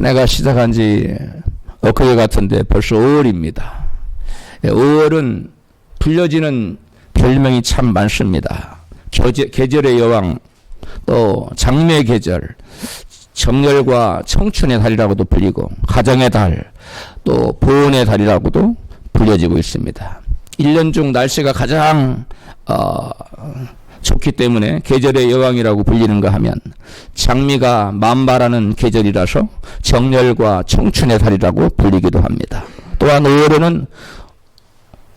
한 해가 시작한 지 엊그제 같은데 벌써 5월입니다. 5월은 불려지는 별명이 참 많습니다. 계절의 여왕, 또 장미의 계절, 정열과 청춘의 달이라고도 불리고 가정의 달, 또 보온의 달이라고도 불려지고 있습니다. 1년 중 날씨가 가장 좋기 때문에 계절의 여왕이라고 불리는가 하면 장미가 만발하는 계절이라서 정열과 청춘의 달이라고 불리기도 합니다. 또한 5월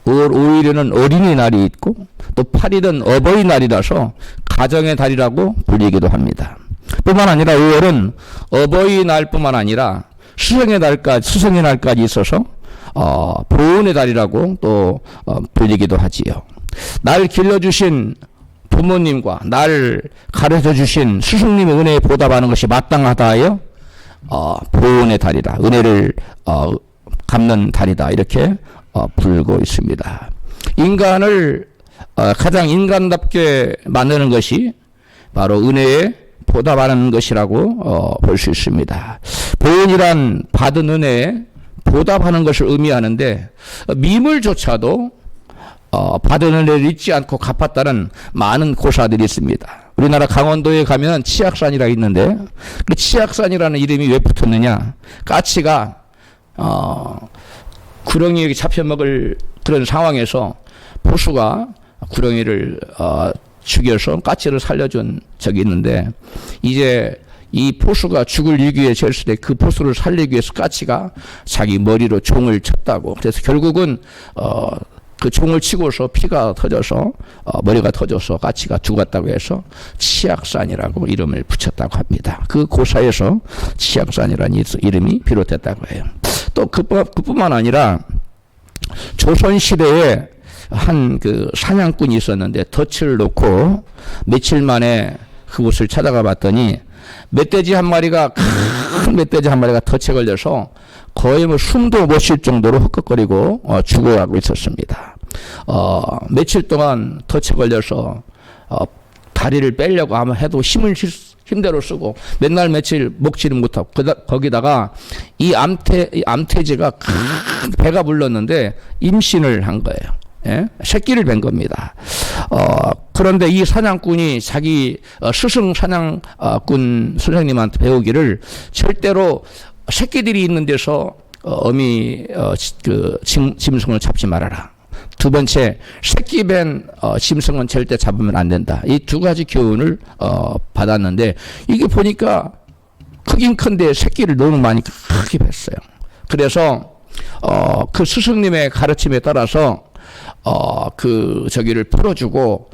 5일에는 어린이날이 있고 또 8일은 어버이날이라서 가정의 달이라고 불리기도 합니다. 뿐만 아니라 5월은 어버이날뿐만 아니라 수성의 날까지 있어서 보온의 달이라고 또 불리기도 하지요. 날 길러주신 부모님과 날 가르쳐주신 스승님의 은혜에 보답하는 것이 마땅하다 하여 보온의 달이다, 은혜를 갚는 달이다, 이렇게 부르고 있습니다. 인간을 가장 인간답게 만드는 것이 바로 은혜에 보답하는 것이라고 볼 수 있습니다. 보온이란 받은 은혜에 보답하는 것을 의미하는데 미물조차도 받은 은혜를 잊지 않고 갚았다는 많은 고사들이 있습니다. 우리나라 강원도에 가면 치악산이라 있는데 그 치악산이라는 이름이 왜 붙었느냐, 까치가 구렁이에게 잡혀먹을 그런 상황에서 포수가 구렁이를 죽여서 까치를 살려준 적이 있는데, 이제 이 포수가 죽을 위기에 처했을 때 그 포수를 살리기 위해서 까치가 자기 머리로 종을 쳤다고. 그래서 결국은 그 종을 치고서 피가 터져서 머리가 터져서 까치가 죽었다고 해서 치악산이라고 이름을 붙였다고 합니다. 그 고사에서 치악산이라는 이름이 비롯됐다고 해요. 또 그뿐만 아니라 조선시대에 한 그 사냥꾼이 있었는데 덫을 놓고 며칠 만에 그곳을 찾아가 봤더니 큰 멧돼지 한 마리가 덫에 걸려서 거의 뭐 숨도 못 쉴 정도로 헛걱거리고 죽어가고 있었습니다. 며칠 동안 덫에 걸려서 다리를 빼려고 아마 해도 힘대로 쓰고 맨날 며칠 먹지를 못하고 거기다가 이 암돼지가 큰 배가 불렀는데 임신을 한 거예요. 예? 새끼를 뵌 겁니다. 그런데 이 사냥꾼이 자기 스승 사냥꾼 선생님한테 배우기를 절대로 새끼들이 있는 데서 짐승을 잡지 말아라. 두 번째, 새끼 뵌 짐승은 절대 잡으면 안 된다. 이 두 가지 교훈을 받았는데 이게 보니까 크긴 큰데 새끼를 너무 많이 크게 뵀어요. 그래서 그 스승님의 가르침에 따라서 저기를 풀어주고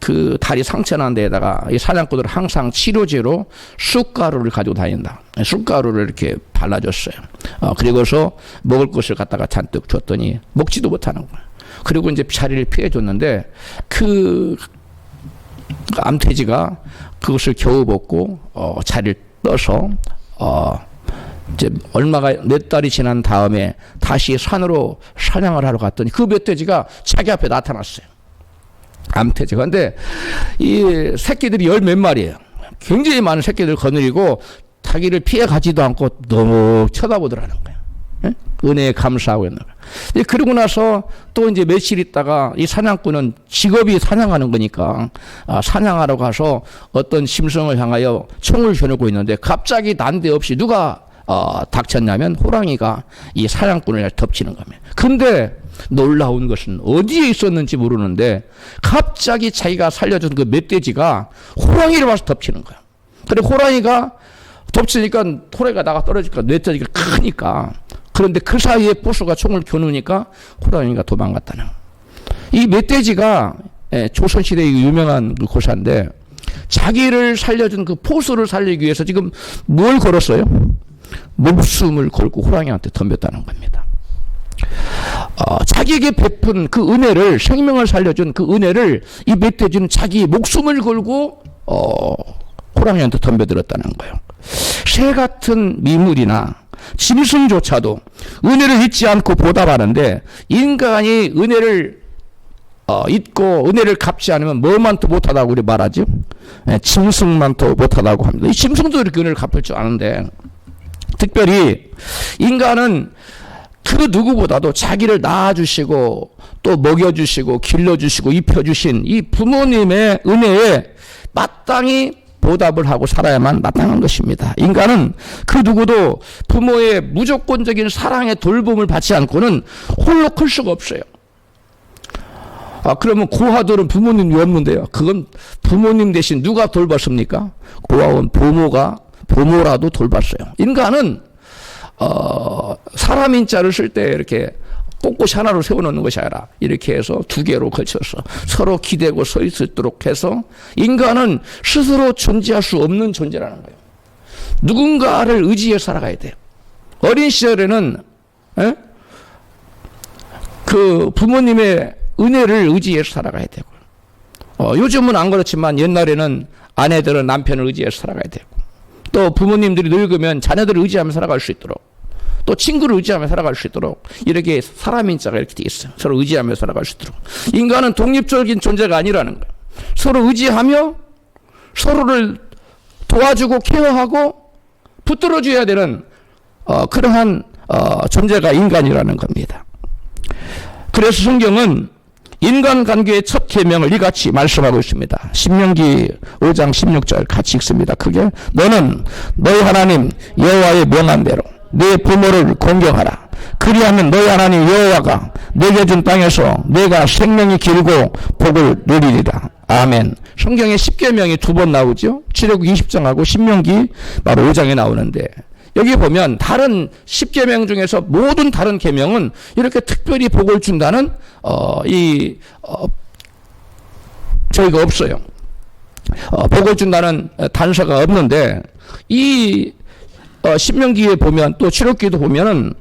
그 다리 상처난 데에다가 이 사냥꾼들은 항상 치료제로 쑥가루를 가지고 다닌다. 쑥가루를 이렇게 발라줬어요. 그리고서 먹을 것을 갖다가 잔뜩 줬더니 먹지도 못하는 거예요. 그리고 이제 자리를 피해줬는데 그 암돼지가 그것을 겨우 먹고 자리를 떠서 이제 몇 달이 지난 다음에 다시 산으로 사냥을 하러 갔더니 그 멧돼지가 자기 앞에 나타났어요. 암돼지가. 근데 이 새끼들이 몇 마리예요. 굉장히 많은 새끼들 거느리고 자기를 피해 가지도 않고 너무 쳐다보더라는 거예요. 예? 은혜에 감사하고 있는 거예요. 그러고 나서 또 이제 며칠 있다가 이 사냥꾼은 직업이 사냥하는 거니까 사냥하러 가서 어떤 짐승을 향하여 총을 겨누고 있는데 갑자기 난데없이 누가 닥쳤냐면 호랑이가 이 사냥꾼을 덮치는 겁니다. 근데 놀라운 것은 어디에 있었는지 모르는데 갑자기 자기가 살려준 그 멧돼지가 호랑이를 와서 덮치는 거야. 그래 호랑이가 덮치니까 호랑이가 나가 떨어지니까 멧돼지가 크니까. 그런데 그 사이에 보수가 총을 겨누니까 호랑이가 도망갔다는 거야. 이 멧돼지가 조선시대의 유명한 그 고사인데 자기를 살려준 그 포수를 살리기 위해서 지금 뭘 걸었어요? 목숨을 걸고 호랑이한테 덤볐다는 겁니다. 자기에게 베푼 그 은혜를, 생명을 살려준 그 은혜를 이 멧돼지는 자기 목숨을 걸고 호랑이한테 덤벼들었다는 거예요. 새 같은 미물이나 짐승조차도 은혜를 잊지 않고 보답하는데 인간이 은혜를 잊고 은혜를 갚지 않으면 뭐만도 못하다고 우리 말하죠. 짐승만도 못하다고 합니다. 이 짐승도 이렇게 은혜를 갚을 줄 아는데 특별히 인간은 그 누구보다도 자기를 낳아주시고 또 먹여주시고 길러주시고 입혀주신 이 부모님의 은혜에 마땅히 보답을 하고 살아야만 마땅한 것입니다. 인간은 그 누구도 부모의 무조건적인 사랑의 돌봄을 받지 않고는 홀로 클 수가 없어요. 그러면 고아들은 부모님이 없는데요. 그건 부모님 대신 누가 돌봤습니까? 고아원 부모라도 돌봤어요. 인간은 사람인 자를 쓸 때 이렇게 꼿꼿이 하나로 세워놓는 것이 아니라 이렇게 해서 두 개로 걸쳐서 서로 기대고 서 있도록 해서 인간은 스스로 존재할 수 없는 존재라는 거예요. 누군가를 의지해 살아가야 돼요. 어린 시절에는 그 부모님의 은혜를 의지해서 살아가야 되고, 요즘은 안 그렇지만 옛날에는 아내들은 남편을 의지해서 살아가야 되고, 또 부모님들이 늙으면 자녀들을 의지하며 살아갈 수 있도록, 또 친구를 의지하며 살아갈 수 있도록 이렇게 사람인 자가 이렇게 돼 있어요. 서로 의지하며 살아갈 수 있도록. 인간은 독립적인 존재가 아니라는 거예요. 서로 의지하며 서로를 도와주고 케어하고 붙들어줘야 되는 그러한 존재가 인간이라는 겁니다. 그래서 성경은 인간관계의 첫 계명을 이같이 말씀하고 있습니다. 신명기 5장 16절 같이 읽습니다. 크게. 너는 너희 하나님 여호와의 명한대로 내 부모를 공경하라. 그리하면 너희 하나님 여호와가 내게 준 땅에서 내가 생명이 길고 복을 누리리라. 아멘. 성경에 10계명이 두 번 나오죠. 출애굽기 20장하고 신명기 바로 5장에 나오는데, 여기 보면 다른 10계명 중에서 모든 다른 계명은 이렇게 특별히 복을 준다는 저희가 없어요. 복을 준다는 단서가 없는데, 이 신명기에 보면 또 출애굽기도 보면은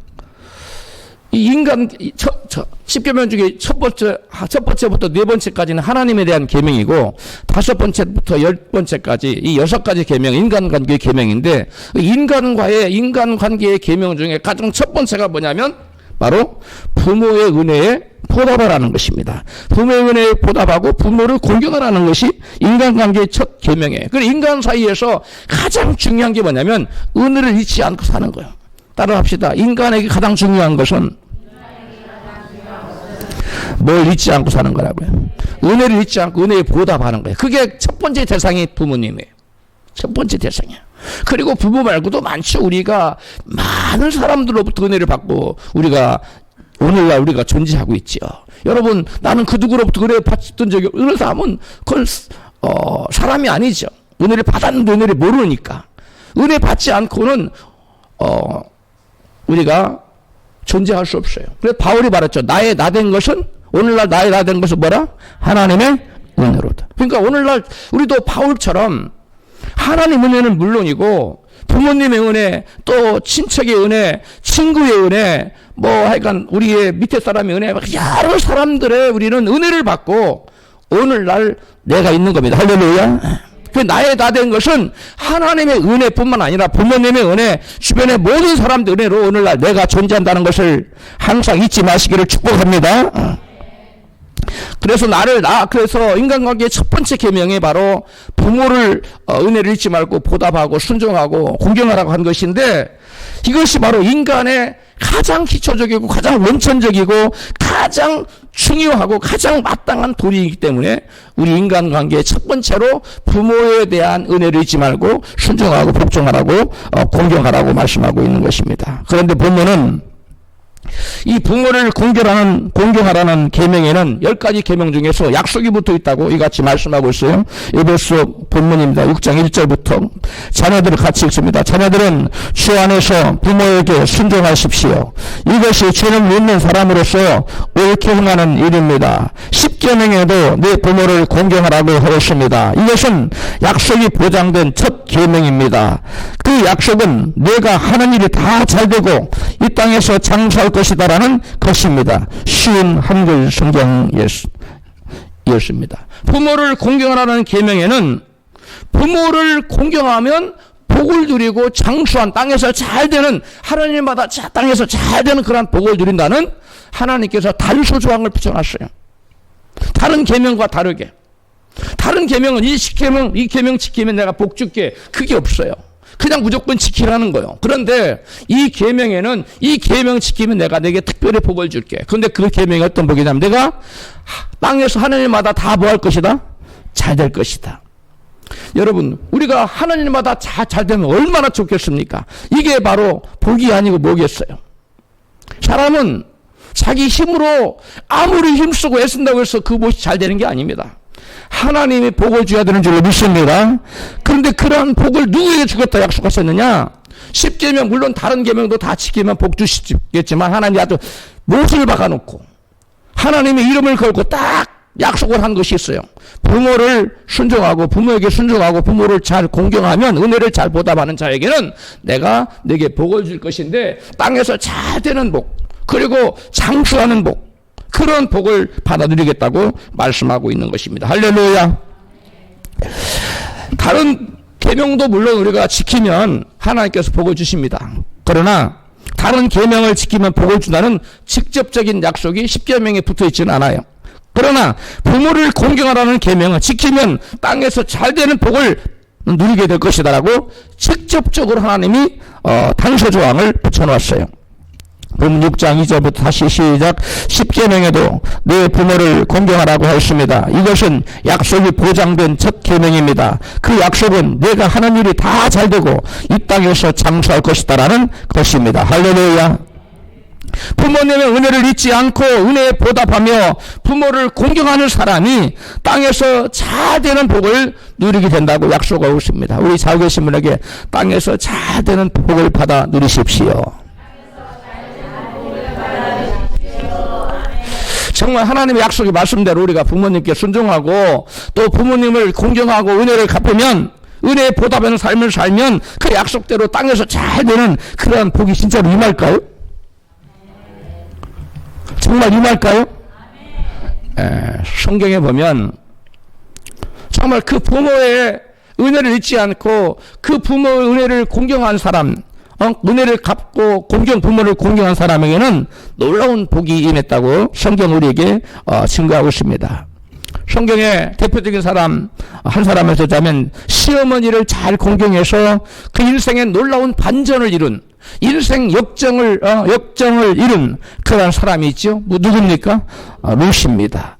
이 인간 10계명 중에 첫 번째부터 네 번째까지는 하나님에 대한 계명이고, 다섯 번째부터 10번째까지 이 6가지 계명, 인간관계의 계명인데, 인간관계의 계명 중에 가장 첫 번째가 뭐냐면 바로 부모의 은혜에 보답하라는 것입니다. 부모의 은혜에 보답하고 부모를 공경하라는 것이 인간관계의 첫 계명이에요. 그래서 인간 사이에서 가장 중요한 게 뭐냐면 은혜를 잊지 않고 사는 거예요. 따라합시다. 인간에게 가장 중요한 것은 뭘 잊지 않고 사는 거라고요. 은혜를 잊지 않고 은혜에 보답하는 거예요. 그게 첫 번째 대상이 부모님이에요. 첫 번째 대상이에요. 그리고 부모 말고도 많죠. 우리가 많은 사람들로부터 은혜를 받고 오늘날 우리가 존재하고 있죠. 여러분, 나는 그 누구로부터 은혜를 받던 적이 없어요. 이런 사람은 그건 사람이 아니죠. 은혜를 받았는데 은혜를 모르니까. 은혜 받지 않고는 우리가 존재할 수 없어요. 그래서 바울이 말했죠. 나의 나된 것은, 오늘날 나의 나된 것은 뭐라? 하나님의 은혜로다. 그러니까 오늘날 우리도 바울처럼 하나님 은혜는 물론이고 부모님의 은혜, 또 친척의 은혜, 친구의 은혜, 하여간 우리의 밑에 사람의 은혜, 여러 사람들의 우리는 은혜를 받고 오늘날 내가 있는 겁니다. 할렐루야. 그 나의 다 된 것은 하나님의 은혜뿐만 아니라 부모님의 은혜, 주변의 모든 사람들의 은혜로 오늘날 내가 존재한다는 것을 항상 잊지 마시기를 축복합니다. 그래서 인간관계의 첫 번째 계명이 바로 부모를 은혜를 잊지 말고 보답하고 순종하고 공경하라고 한 것인데, 이것이 바로 인간의 가장 기초적이고 가장 원천적이고 가장 중요하고 가장 마땅한 도리이기 때문에 우리 인간관계의 첫 번째로 부모에 대한 은혜를 잊지 말고 순종하고 복종하라고 공경하라고 말씀하고 있는 것입니다. 그런데 부모는 이 부모를 공경하라는 계명에는 10가지 계명 중에서 약속이 붙어 있다고 이같이 말씀하고 있어요. 에베소 본문입니다. 6장 1절부터 자녀들을 같이 읽습니다. 자녀들은 주 안에서 부모에게 순종하십시오. 이것이 주를 믿는 사람으로서 옳게 행하는 일입니다. 10계명에도 내 부모를 공경하라고 하였습니다. 이것은 약속이 보장된 첫 계명입니다. 그 약속은 내가 하는 일이 다 잘되고 이 땅에서 장수할 것이다라는 것입니다. 쉬운 한글 성경이었습니다. 부모를 공경하라는 계명에는 부모를 공경하면 복을 누리고 장수한 땅에서 잘 되는, 하나님마다 땅에서 잘 되는 그런 복을 누린다는 하나님께서 단수 조항을 붙여놨어요. 다른 계명과 다르게. 다른 계명은 이 계명 지키면 내가 복 줄게, 그게 없어요. 그냥 무조건 지키라는 거예요. 그런데 이 계명에는 이 계명 지키면 내가 내게 특별히 복을 줄게. 그런데 그 계명이 어떤 복이냐면 내가 땅에서 하늘마다 다 뭐 할 것이다? 잘 될 것이다. 여러분, 우리가 하늘마다 잘 되면 얼마나 좋겠습니까? 이게 바로 복이 아니고 뭐겠어요? 사람은 자기 힘으로 아무리 힘쓰고 애쓴다고 해서 그 무엇이 잘 되는 게 아닙니다. 하나님이 복을 줘야 되는 줄로 믿습니다. 그런데 그러한 복을 누구에게 주겠다 약속하셨느냐? 10계명 물론 다른 계명도 다 지키면 복 주시겠지만 하나님이 아주 못을 박아놓고 하나님의 이름을 걸고 딱 약속을 한 것이 있어요. 부모를 순종하고 부모에게 순종하고 부모를 잘 공경하면 은혜를 잘 보답하는 자에게는 내가 내게 복을 줄 것인데 땅에서 잘 되는 복 그리고 장수하는 복 그런 복을 받아들이겠다고 말씀하고 있는 것입니다. 할렐루야. 다른 계명도 물론 우리가 지키면 하나님께서 복을 주십니다. 그러나 다른 계명을 지키면 복을 준다는 직접적인 약속이 10계명에 붙어 있지는 않아요. 그러나 부모를 공경하라는 계명을 지키면 땅에서 잘 되는 복을 누리게 될 것이다라고 직접적으로 하나님이 단서조항을 붙여놓았어요. 본문 6장 2절부터 다시 시작. 10계명에도 내 부모를 공경하라고 했습니다. 이것은 약속이 보장된 첫 계명입니다. 그 약속은 내가 하는 일이 다 잘되고 이 땅에서 장수할 것이다라는 것입니다. 할렐루야. 부모님의 은혜를 잊지 않고 은혜에 보답하며 부모를 공경하는 사람이 땅에서 잘 되는 복을 누리게 된다고 약속하고 있습니다. 우리 잘 계신 분에게 땅에서 잘 되는 복을 받아 누리십시오. 정말 하나님의 약속의 말씀대로 우리가 부모님께 순종하고 또 부모님을 공경하고 은혜를 갚으면 은혜에 보답하는 삶을 살면 그 약속대로 땅에서 잘 되는 그러한 복이 진짜로 임할까요? 정말 임할까요? 성경에 보면 정말 그 부모의 은혜를 잊지 않고 그 부모의 은혜를 공경한 사람 은혜를 갚고 부모를 공경한 사람에게는 놀라운 복이 임했다고 성경 우리에게 증거하고 있습니다. 성경의 대표적인 사람 한 사람을 듣자면 시어머니를 잘 공경해서 그 인생에 놀라운 반전을 이룬 인생 역정을 이룬 그런 사람이 있죠. 누굽니까? 룻입니다.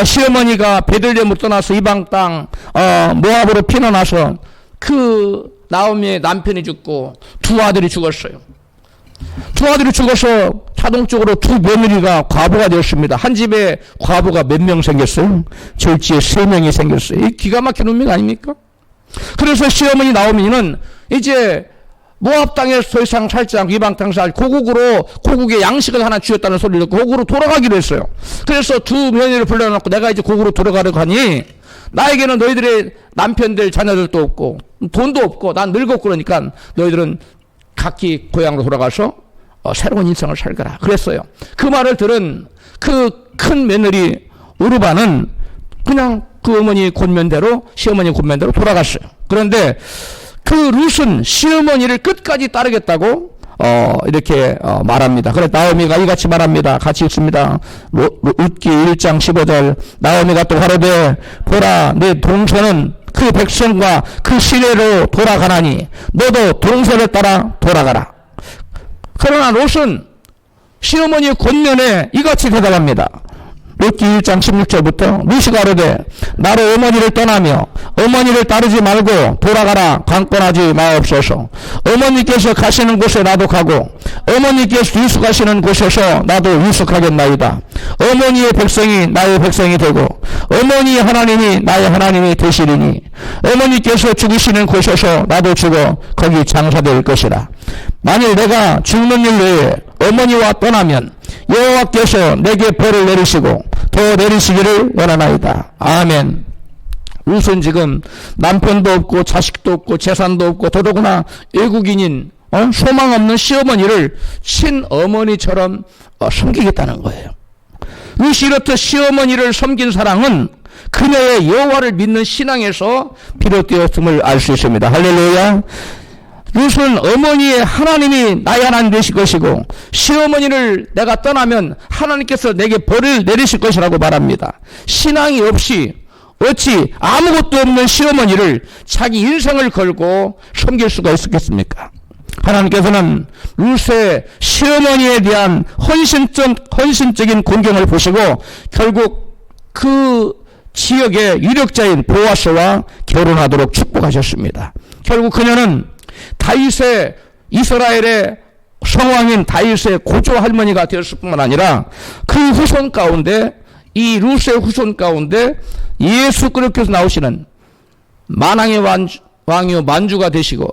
시어머니가 베들레헴으로 떠나서 이방 땅 모압으로 피난와서 그 나오미의 남편이 죽고 두 아들이 죽었어요. 두 아들이 죽어서 자동적으로 두 며느리가 과부가 되었습니다. 한 집에 과부가 몇 명 생겼어요? 절지에 3명이 생겼어요. 이 기가 막힌 운명 아닙니까? 그래서 시어머니 나오미는 이제 모압 땅에서 더 이상 살지 않고 이방 땅 살 고국에 양식을 하나 주었다는 소리를 듣고 고국으로 돌아가기로 했어요. 그래서 두 며느리를 불러놓고 내가 이제 고국으로 돌아가려고 하니 나에게는 너희들의 남편들 자녀들도 없고 돈도 없고 난 늙었고 그러니까 너희들은 각기 고향으로 돌아가서 새로운 인생을 살거라 그랬어요. 그 말을 들은 그 큰 며느리 우르바는 그냥 그 어머니 권면대로 시어머니 권면대로 돌아갔어요. 그런데 그 룻은 시어머니를 끝까지 따르겠다고 이렇게 말합니다. 그래 나오미가 이같이 말합니다. 같이 읽습니다. 룻기 1장 15절 나오미가 또 가로되 보라 내 동서는 그 백성과 그 시내로 돌아가나니 너도 동서를 따라 돌아가라. 그러나 롯은 시어머니의 권면에 이같이 대답합니다. 룻기 1장 16절부터 룻이 가로되 나로 어머니를 떠나며 어머니를 따르지 말고 돌아가라 강권하지 마옵소서. 어머니께서 가시는 곳에 나도 가고 어머니께서 유숙하시는 곳에서 나도 유숙하겠나이다. 어머니의 백성이 나의 백성이 되고 어머니의 하나님이 나의 하나님이 되시리니 어머니께서 죽으시는 곳에서 나도 죽어 거기 장사될 것이라. 만일 내가 죽는 일 외에 어머니와 떠나면 여호와께서 내게 벌을 내리시고 더 내리시기를 원하나이다. 아멘. 룻은 지금 남편도 없고 자식도 없고 재산도 없고 더더구나 외국인인 소망 없는 시어머니를 친어머니처럼 섬기겠다는 거예요. 룻이 이렇듯 시어머니를 섬긴 사랑은 그녀의 여호와를 믿는 신앙에서 비롯되었음을 알 수 있습니다. 할렐루야. 룻은 어머니의 하나님이 나의 하나님 되실 것이고 시어머니를 내가 떠나면 하나님께서 내게 벌을 내리실 것이라고 말합니다. 신앙이 없이 어찌 아무것도 없는 시어머니를 자기 인생을 걸고 섬길 수가 있었겠습니까? 하나님께서는 룻의 시어머니에 대한 헌신적인 공경을 보시고 결국 그 지역의 유력자인 보아스와 결혼하도록 축복하셨습니다. 결국 그녀는 다윗의 이스라엘의 성왕인 다윗의 고조 할머니가 되었을 뿐만 아니라 그 후손 가운데 이 룻의 후손 가운데 예수 그리스도께서 나오시는 만왕의 왕이요 만주가 되시고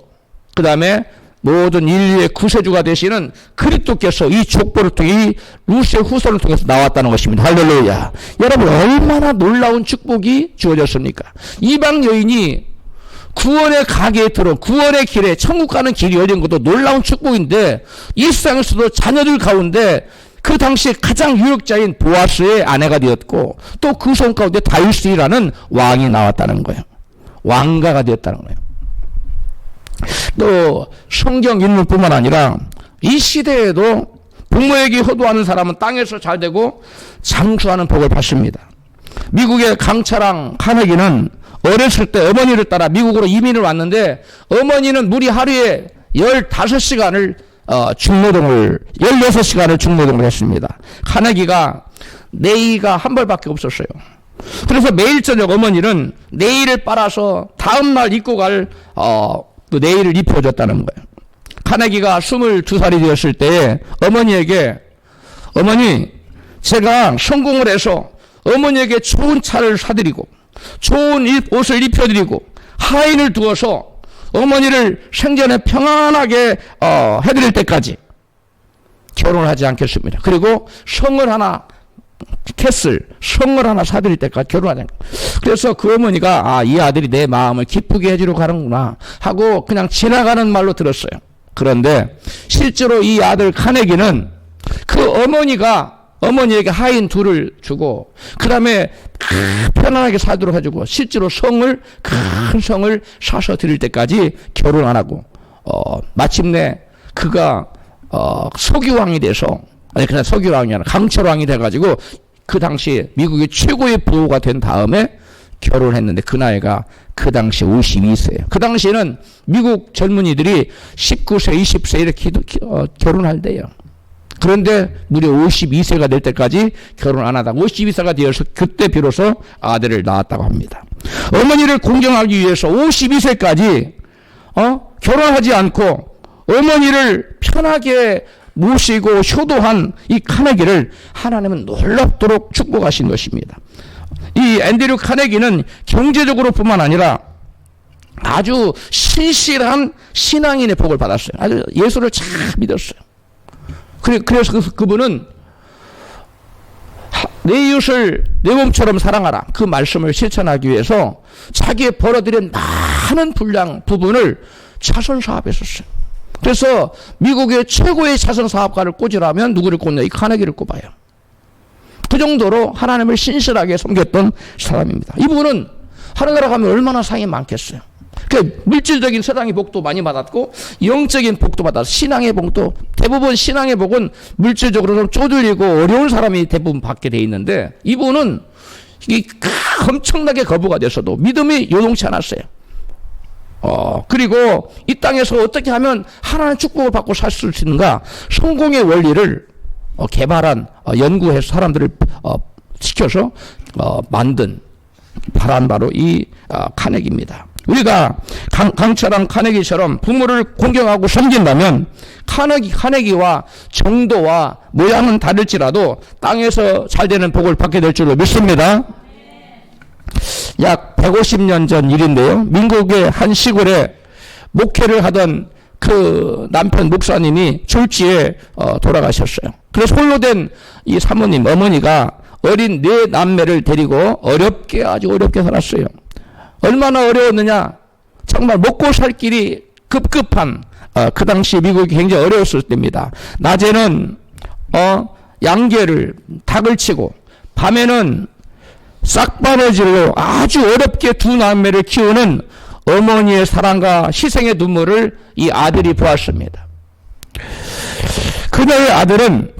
그 다음에 모든 인류의 구세주가 되시는 그리스도께서 이 족보를 통해 이 룻의 후손을 통해서 나왔다는 것입니다. 할렐루야. 여러분 얼마나 놀라운 축복이 주어졌습니까? 이방 여인이 구원의 가게에 들어 구원의 길에 천국 가는 길이 열린 것도 놀라운 축복인데 이 세상에서도 자녀들 가운데 그 당시 가장 유력자인 보아스의 아내가 되었고 또 그 손 가운데 다윗이라는 왕이 나왔다는 거예요. 왕가가 되었다는 거예요. 또 성경 인물뿐만 아니라 이 시대에도 부모에게 효도하는 사람은 땅에서 잘 되고 장수하는 복을 받습니다. 미국의 강철왕 카네기는 어렸을 때 어머니를 따라 미국으로 이민을 왔는데 어머니는 무리 하루에 15시간을 중노동을 16시간을 중노동을 했습니다. 카네기가 네이가 한 벌밖에 없었어요. 그래서 매일 저녁 어머니는 네이를 빨아서 다음날 입고 갈 그 네이를 입혀줬다는 거예요. 카네기가 22살이 되었을 때에 어머니에게 어머니 제가 성공을 해서 어머니에게 좋은 차를 사드리고 좋은 옷을 입혀드리고 하인을 두어서 어머니를 생전에 평안하게 해드릴 때까지 결혼을 하지 않겠습니다. 그리고 성을 하나 사드릴 때까지 결혼하지 않겠습니다. 그래서 그 어머니가 이 아들이 내 마음을 기쁘게 해주려고 하는구나 하고 그냥 지나가는 말로 들었어요. 그런데 실제로 이 아들 카네기는 그 어머니가 어머니에게 하인 둘을 주고 그 다음에 편안하게 살도록 해주고 실제로 큰 성을 사서 드릴 때까지 결혼 안 하고 마침내 그가 서기왕이 돼서 그냥 서기왕이 아니라 강철왕이 돼가지고 그 당시에 미국의 최고의 부호가 된 다음에 결혼했는데 그 나이가 그 당시 52세예요. 그 당시에는 미국 젊은이들이 19세, 20세 이렇게 결혼할 때예요. 그런데 무려 52세가 될 때까지 결혼 안 하다가 52세가 되어서 그때 비로소 아들을 낳았다고 합니다. 어머니를 공경하기 위해서 52세까지 결혼하지 않고 어머니를 편하게 모시고 효도한 이 카네기를 하나님은 놀랍도록 축복하신 것입니다. 이 앤드류 카네기는 경제적으로 뿐만 아니라 아주 신실한 신앙인의 복을 받았어요. 아주 예수를 잘 믿었어요. 그래서 그분은 내 이웃을 내 몸처럼 사랑하라 그 말씀을 실천하기 위해서 자기의 벌어들인 많은 부분을 자선 사업에 썼어요. 그래서 미국의 최고의 자선 사업가를 꽂으라면 누구를 꽂냐? 이 카네기를 꼽아요. 그 정도로 하나님을 신실하게 섬겼던 사람입니다. 이분은 하늘나라 가면 얼마나 상이 많겠어요. 그 물질적인 세상의 복도 많이 받았고 영적인 복도 받았고 신앙의 복도 대부분 신앙의 복은 물질적으로 좀 쪼들리고 어려운 사람이 대부분 받게 돼 있는데 이분은 엄청나게 거부가 돼서도 믿음이 요동치 않았어요. 그리고 이 땅에서 어떻게 하면 하나님의 축복을 받고 살 수 있는가 성공의 원리를 개발한 연구해서 사람들을 시켜서 만든 바란 바로 이 카네기입니다. 우리가 강철왕 카네기처럼 부모를 공경하고 섬긴다면 카네기와 정도와 모양은 다를지라도 땅에서 잘 되는 복을 받게 될 줄로 믿습니다. 약 150년 전 일인데요. 미국의 한 시골에 목회를 하던 그 남편 목사님이 졸지에 돌아가셨어요. 그래서 홀로 된 이 사모님 어머니가 어린 네 남매를 데리고 아주 어렵게 살았어요. 얼마나 어려웠느냐? 정말 먹고 살 길이 급급한 그 당시 미국이 굉장히 어려웠을 때입니다. 낮에는 양계를 닭을 치고 밤에는 싹바느질로 아주 어렵게 두 남매를 키우는 어머니의 사랑과 희생의 눈물을 이 아들이 보았습니다. 그녀의 아들은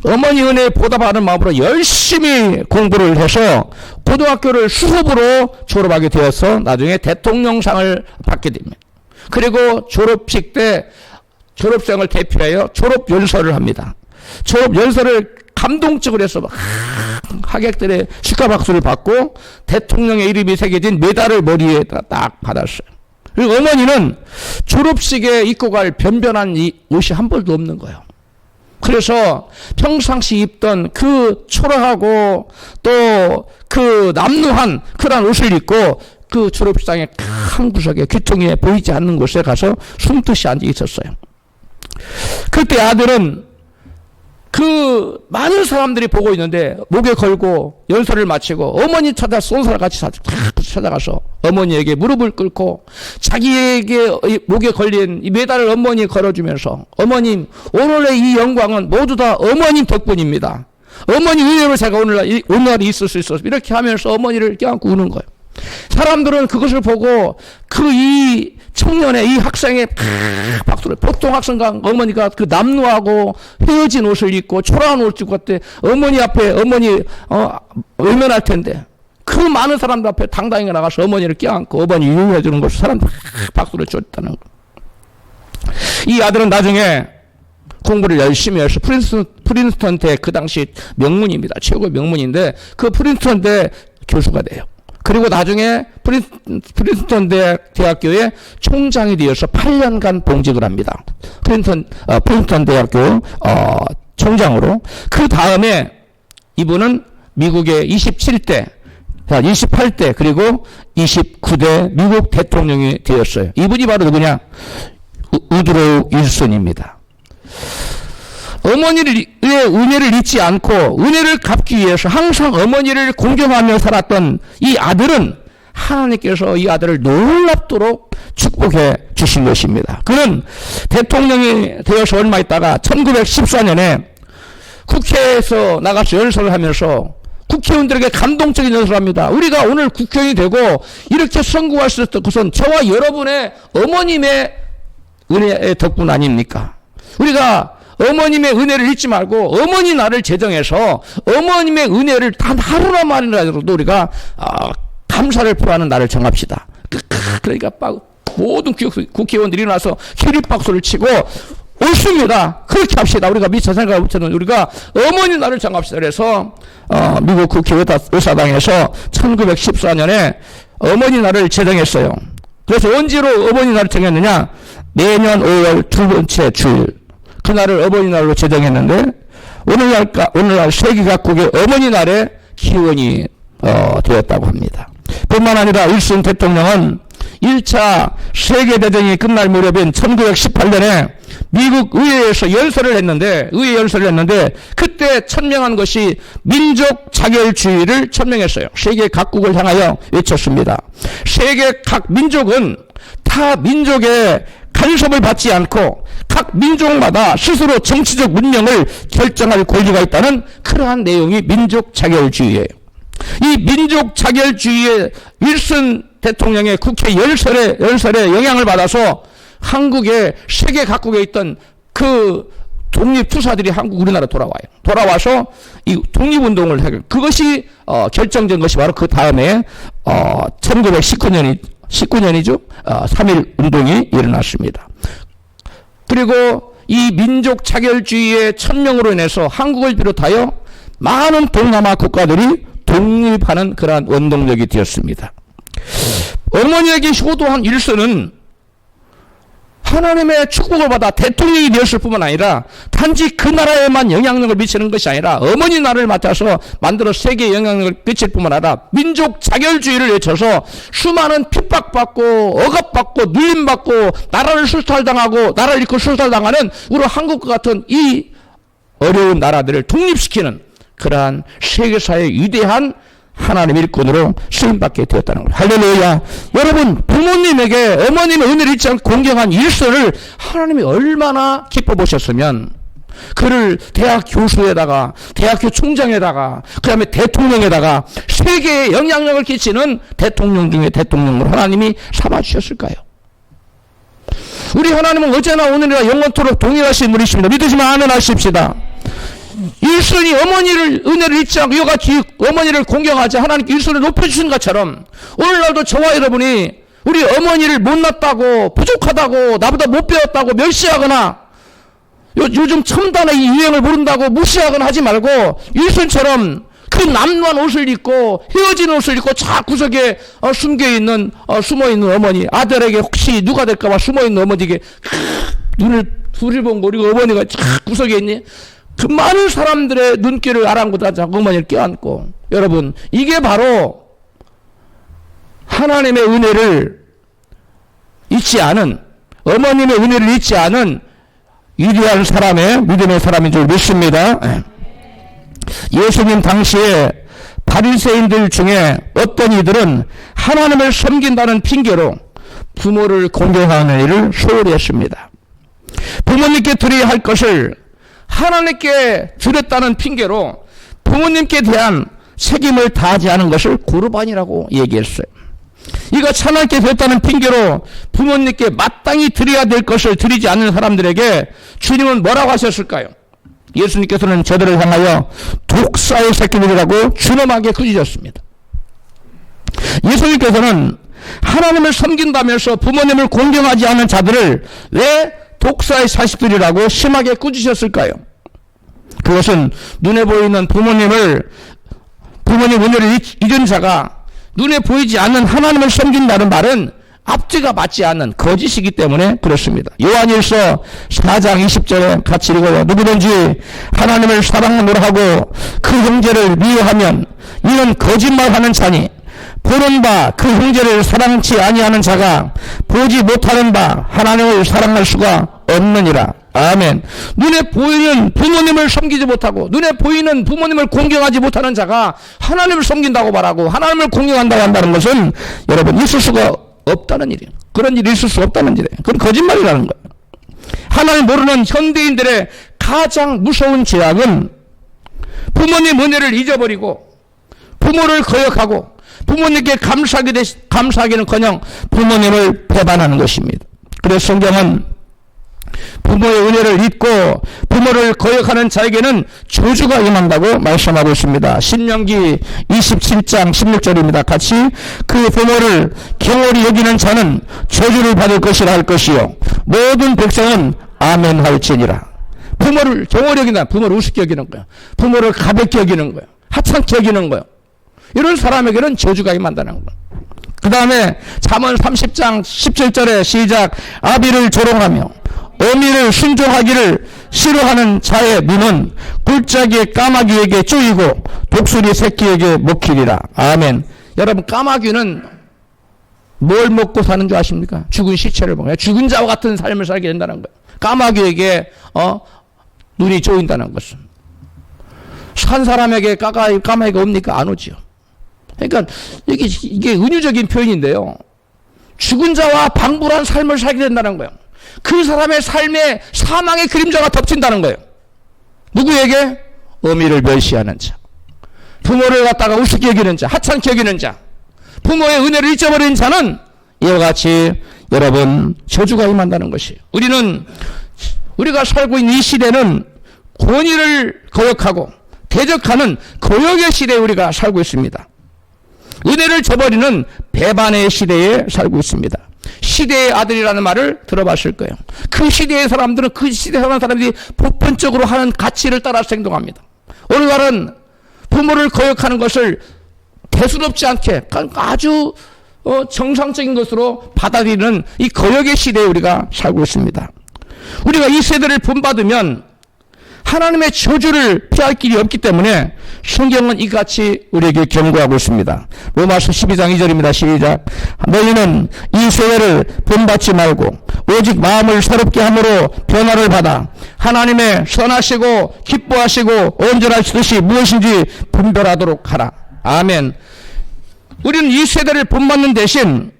어머니 은혜에 보답하는 마음으로 열심히 공부를 해서 고등학교를 수석으로 졸업하게 되어서 나중에 대통령상을 받게 됩니다. 그리고 졸업식 때 졸업생을 대표하여 졸업연설을 합니다. 졸업연설을 감동적으로 해서 하객들의 축하박수를 받고 대통령의 이름이 새겨진 메달을 머리에다 딱 받았어요. 그리고 어머니는 졸업식에 입고 갈 변변한 이 옷이 한 벌도 없는 거예요. 그래서 평상시 입던 그 초라하고 또 그 남루한 그런 옷을 입고 그 졸업식장의 한 구석에 귀퉁이에 보이지 않는 곳에 가서 숨듯이 앉아 있었어요. 그때 아들은 그 많은 사람들이 보고 있는데 목에 걸고 연설을 마치고 어머니 찾아 쏜사람 같이 찾아가서 어머니에게 무릎을 꿇고 자기에게 목에 걸린 이 메달을 어머니에 걸어주면서 어머님, 오늘의 이 영광은 모두 다 어머님 덕분입니다. 어머니 은혜로 제가 오늘날 있을 수 있어서 이렇게 하면서 어머니를 껴안고 우는 거예요. 사람들은 그것을 보고 이 청년의 이 학생의 박수를, 보통 학생과 어머니가 그 남루하고 헤어진 옷을 입고 초라한 옷을 입고 갔대 어머니 앞에 외면할 텐데 그 많은 사람들 앞에 당당히 나가서 어머니를 껴안고 어머니 유유해 주는 것을 사람들 박수를 쳤다는 거. 이 아들은 나중에 공부를 열심히 해서 프린스턴 대 그 당시 명문입니다. 최고의 명문인데 그 프린스턴 대 교수가 돼요. 그리고 나중에 프린스턴 대학교의 총장이 되어서 8년간 봉직을 합니다. 프린스턴 대학교 총장으로. 그 다음에 이분은 미국의 27대, 28대 그리고 29대 미국 대통령이 되었어요. 이분이 바로 누구냐? 우드로우 윌슨입니다. 어머니의 은혜를 잊지 않고 은혜를 갚기 위해서 항상 어머니를 공경하며 살았던 이 아들은 하나님께서 이 아들을 놀랍도록 축복해 주신 것입니다. 그는 대통령이 되어서 얼마 있다가 1914년에 국회에서 나가서 연설을 하면서 국회의원들에게 감동적인 연설을 합니다. 우리가 오늘 국회의원이 되고 이렇게 선거할 수 있었던 것은 저와 여러분의 어머님의 은혜의 덕분 아닙니까? 우리가 어머님의 은혜를 잊지 말고 어머니 날을 제정해서 어머님의 은혜를 단 하루만이라도 우리가 감사를 표하는 날을 정합시다. 그러니까 모든 국회의원들이 일어나서 기립박수를 치고 옳습니다. 그렇게 합시다. 우리가 미처 생각을 못했는 우리가 어머니 날을 정합시다. 그래서 미국 국회 의사당에서 1914년에 어머니 날을 제정했어요. 그래서 언제로 어머니 날을 정했느냐? 매년 5월 두 번째 주일. 그날을 어머니날로 제정했는데 오늘날 세계 각국의 어머니날의 기원이 되었다고 합니다. 뿐만 아니라 윌슨 대통령은 1차 세계대전이 끝날 무렵인 1918년에 미국 의회에서 의회 연설을 했는데 그때 천명한 것이 민족 자결주의를 천명했어요. 세계 각국을 향하여 외쳤습니다. 세계 각 민족은 타 민족의 간섭을 받지 않고 각 민족마다 스스로 정치적 문명을 결정할 권리가 있다는 그러한 내용이 민족 자결주의예요. 이 민족 자결주의의 윌슨 대통령의 국회 연설에 영향을 받아서 한국의 세계 각국에 있던 그 독립투사들이 우리나라 돌아와서 이 독립운동을 하게. 그것이 결정된 것이 바로 그 다음에 1919년이죠. 3.1 운동이 일어났습니다. 그리고 이 민족 자결주의의 천명으로 인해서 한국을 비롯하여 많은 동남아 국가들이 독립하는 그러한 원동력이 되었습니다. 어머니에게 효도한 윌슨은 하나님의 축복을 받아 대통령이 되었을 뿐만 아니라 단지 그 나라에만 영향력을 미치는 것이 아니라 어머니 나라를 맡아서 만들어 세계에 영향력을 미칠 뿐만 아니라 민족 자결주의를 외쳐서 수많은 핍박받고 억압받고 눌림받고 나라를 수탈당하고 나라를 잃고 수탈당하는 우리 한국과 같은 이 어려운 나라들을 독립시키는 그러한 세계사의 위대한 하나님 일꾼으로 쓰임받게 되었다는 것. 할렐루야. 여러분, 부모님에게 어머님의 은혜를 잊지 않고 공경한 윌슨을 하나님이 얼마나 기뻐 보셨으면 그를 대학 교수에다가 대학교 총장에다가 그 다음에 대통령에다가 세계에 영향력을 끼치는 대통령 중에 대통령으로 하나님이 삼아주셨을까요? 우리 하나님은 어제나 오늘이나 영원토록 동일하신 분이십니다. 믿으시면 아멘 하십시다. 일손이 어머니를 은혜를 잊지 않고 이와 같이 어머니를 공경하지 하나님께 일손을 높여주신 것처럼 오늘날도 저와 여러분이 우리 어머니를 못났다고 부족하다고 나보다 못 배웠다고 멸시하거나 요즘 첨단의 이 유행을 모른다고 무시하거나 하지 말고 일손처럼 그 남루한 옷을 입고 헤어진 옷을 입고 저 구석에 숨어있는 어머니, 아들에게 혹시 누가 될까봐 숨어있는 어머니에게 눈을 두리번 우리 어머니가 저 구석에 있니? 그 많은 사람들의 눈길을 아랑곳하자 어머니를 껴안고, 여러분 이게 바로 하나님의 은혜를 잊지 않은, 어머님의 은혜를 잊지 않은 위대한 사람의 믿음의 사람인 줄 믿습니다. 예수님 당시에 바리새인들 중에 어떤 이들은 하나님을 섬긴다는 핑계로 부모를 공경하는 일을 소홀히 했습니다. 부모님께 드려야 할 것을 하나님께 드렸다는 핑계로 부모님께 대한 책임을 다하지 않은 것을 고르반이라고 얘기했어요. 이같이 하나님께 드렸다는 핑계로 부모님께 마땅히 드려야 될 것을 드리지 않는 사람들에게 주님은 뭐라고 하셨을까요? 예수님께서는 저들을 향하여 독사의 새끼들이라고 준엄하게 꾸짖었습니다. 예수님께서는 하나님을 섬긴다면서 부모님을 공경하지 않는 자들을 왜 독사의 자식들이라고 심하게 꾸짖으셨을까요? 그것은 눈에 보이는 부모님 은혜를 잊은 자가 눈에 보이지 않는 하나님을 섬긴다는 말은 앞뒤가 맞지 않는 거짓이기 때문에 그렇습니다. 요한일서 4장 20절에 같이 읽어요. 누구든지 하나님을 사랑하노라 하고 그 형제를 미워하면 이는 거짓말하는 자니 보는 바 그 형제를 사랑치 아니하는 자가 보지 못하는 바 하나님을 사랑할 수가 없느니라. 아멘. 눈에 보이는 부모님을 섬기지 못하고 눈에 보이는 부모님을 공경하지 못하는 자가 하나님을 섬긴다고 말하고 하나님을 공경한다고 한다는 것은 여러분 있을 수가 없다는 일이에요. 그런 일이 있을 수 없다는 일이에요. 그건 거짓말이라는 거예요. 하나님 모르는 현대인들의 가장 무서운 죄악은 부모님 은혜를 잊어버리고 부모를 거역하고 부모님께 감사하기는커녕 부모님을 배반하는 것입니다. 그래서 성경은 부모의 은혜를 잊고 부모를 거역하는 자에게는 저주가 임한다고 말씀하고 있습니다. 신명기 27장 16절입니다. 같이 그 부모를 경홀히 여기는 자는 저주를 받을 것이라 할 것이요 모든 백성은 아멘 할지니라. 부모를 경홀히 여기는, 부모를 우습게 여기는 거야. 부모를 가볍게 여기는 거야. 하찮게 여기는 거야. 이런 사람에게는 저주가 임한다는 거야. 그 다음에 잠언 30장 17절에 시작. 아비를 조롱하며 어미를 순종하기를 싫어하는 자의 눈은 굴짜기의 까마귀에게 쪼이고 독수리 새끼에게 먹히리라. 아멘. 여러분 까마귀는 뭘 먹고 사는 줄 아십니까? 죽은 시체를 먹어요. 죽은 자와 같은 삶을 살게 된다는 거예요. 까마귀에게 눈이 쪼인다는 것은. 산 사람에게 까마귀가 옵니까? 안 오지요. 그러니까 이게 은유적인 표현인데요. 죽은 자와 방불한 삶을 살게 된다는 거예요. 그 사람의 삶에 사망의 그림자가 덮친다는 거예요. 누구에게? 어미를 멸시하는 자, 부모를 갖다가 우습게 여기는 자, 하찮게 여기는 자, 부모의 은혜를 잊어버린 자는 이와 같이 여러분 저주가 임한다는 것이에요. 우리가 살고 있는 이 시대는 권위를 거역하고 대적하는 거역의 시대에 우리가 살고 있습니다. 은혜를 저버리는 배반의 시대에 살고 있습니다. 시대의 아들이라는 말을 들어봤을 거예요. 그 시대의 사람들은 그 시대에 사는 사람들이 보편적으로 하는 가치를 따라서 행동합니다. 오늘날은 부모를 거역하는 것을 대수롭지 않게 아주 정상적인 것으로 받아들이는 이 거역의 시대에 우리가 살고 있습니다. 우리가 이 세대를 본받으면 하나님의 저주를 피할 길이 없기 때문에 성경은 이같이 우리에게 경고하고 있습니다. 로마서 12장 2절입니다. 시작. 너희는 이 세대를 본받지 말고 오직 마음을 새롭게 함으로 변화를 받아 하나님의 선하시고 기뻐하시고 온전하신 뜻이 무엇인지 분별하도록 하라. 아멘. 우리는 이 세대를 본받는 대신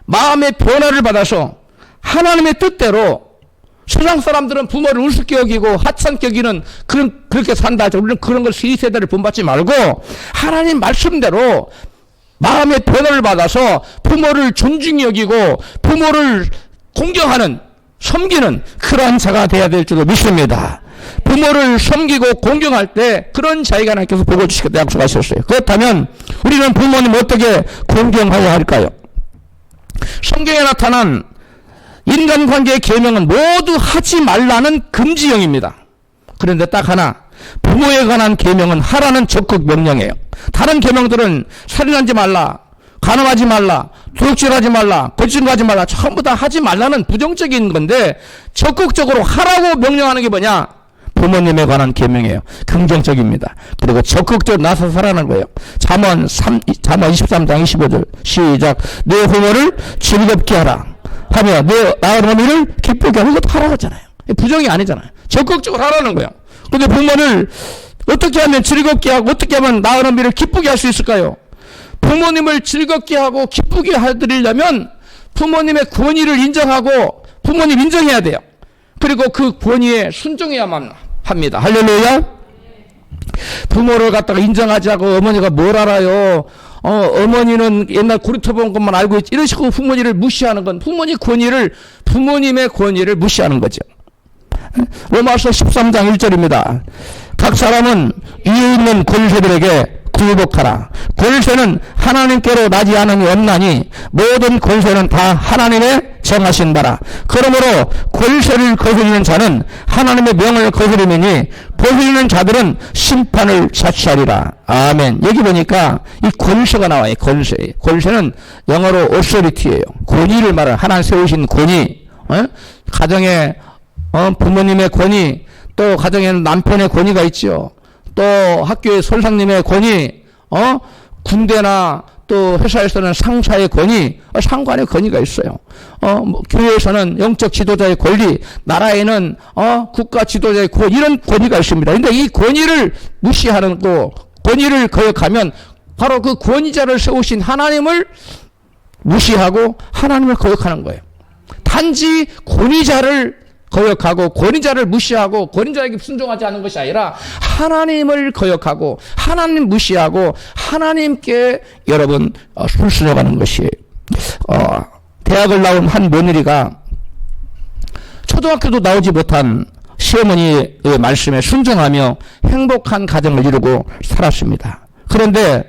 마음의 변화를 받아서 하나님의 뜻대로, 세상 사람들은 부모를 우습게 여기고 하찮게 여기는 그렇게 산다 하죠. 우리는 그런 걸 이 세대를 본받지 말고 하나님 말씀대로 마음의 변화를 받아서 부모를 존중히 여기고 부모를 공경하는 섬기는 그러한 자가 되어야 될 줄로 믿습니다. 부모를 섬기고 공경할 때 그런 자에게 하나님께서 복을 주시겠다 약속하셨어요. 그렇다면 우리는 부모님 어떻게 공경하여야 할까요? 성경에 나타난 인간관계의 계명은 모두 하지 말라는 금지형입니다. 그런데 딱 하나, 부모에 관한 계명은 하라는 적극 명령이에요. 다른 계명들은 살인하지 말라, 간음하지 말라, 도둑질하지 말라, 거짓말하지 말라, 전부 다 하지 말라는 부정적인 건데 적극적으로 하라고 명령하는 게 뭐냐? 부모님에 관한 계명이에요. 긍정적입니다. 그리고 적극적으로 나서서 살아가는 거예요. 잠언 23장 25절 시작. 내 부모를 즐겁게 하라 하며 내 어머니를 기쁘게 하라. 이것도 하라고 하잖아요. 부정이 아니잖아요. 적극적으로 하라는 거예요. 그런데 부모를 어떻게 하면 즐겁게 하고 어떻게 하면 나 어머니를 기쁘게 할 수 있을까요? 부모님을 즐겁게 하고 기쁘게 해드리려면 부모님의 권위를 인정하고 부모님 인정해야 돼요. 그리고 그 권위에 순종해야만 합니다. 할렐루야. 부모를 갖다가 인정하지 않고 어머니가 뭘 알아요? 어머니는 옛날 고리터 본 것만 알고 있지. 이런 식으로 부모님을 무시하는 건 부모님의 권위를 무시하는 거죠. 로마서 13장 1절입니다. 각 사람은 위에 있는 권세들에게 굴복하라. 권세는 하나님께로 나지 않음이 없나니 모든 권세는 다 하나님의 정하신 바라. 그러므로 권세를 거스리는 자는 하나님의 명을 거스리니 거스리는 자들은 심판을 자취하리라. 아멘. 여기 보니까 이 권세가 나와요. 권세는 영어로 authority예요. 권위를 말하는, 하나님 세우신 권위. 가정에 부모님의 권위, 또 가정에는 남편의 권위가 있죠. 또 학교의 선생님의 권위, 군대나 또 회사에서는 상사의 권위, 상관의 권위가 있어요. 교회에서는 영적 지도자의 권리, 나라에는 국가 지도자의 권위, 이런 권위가 있습니다. 그런데 이 권위를 무시하는 거, 권위를 거역하면 바로 그 권위자를 세우신 하나님을 무시하고 하나님을 거역하는 거예요. 단지 권위자를 거역하고 권위자를 무시하고 권위자에게 순종하지 않는 것이 아니라 하나님을 거역하고 하나님 무시하고 하나님께 여러분 순순해가는 것이 대학을 나온 한 며느리가 초등학교도 나오지 못한 시어머니의 말씀에 순종하며 행복한 가정을 이루고 살았습니다. 그런데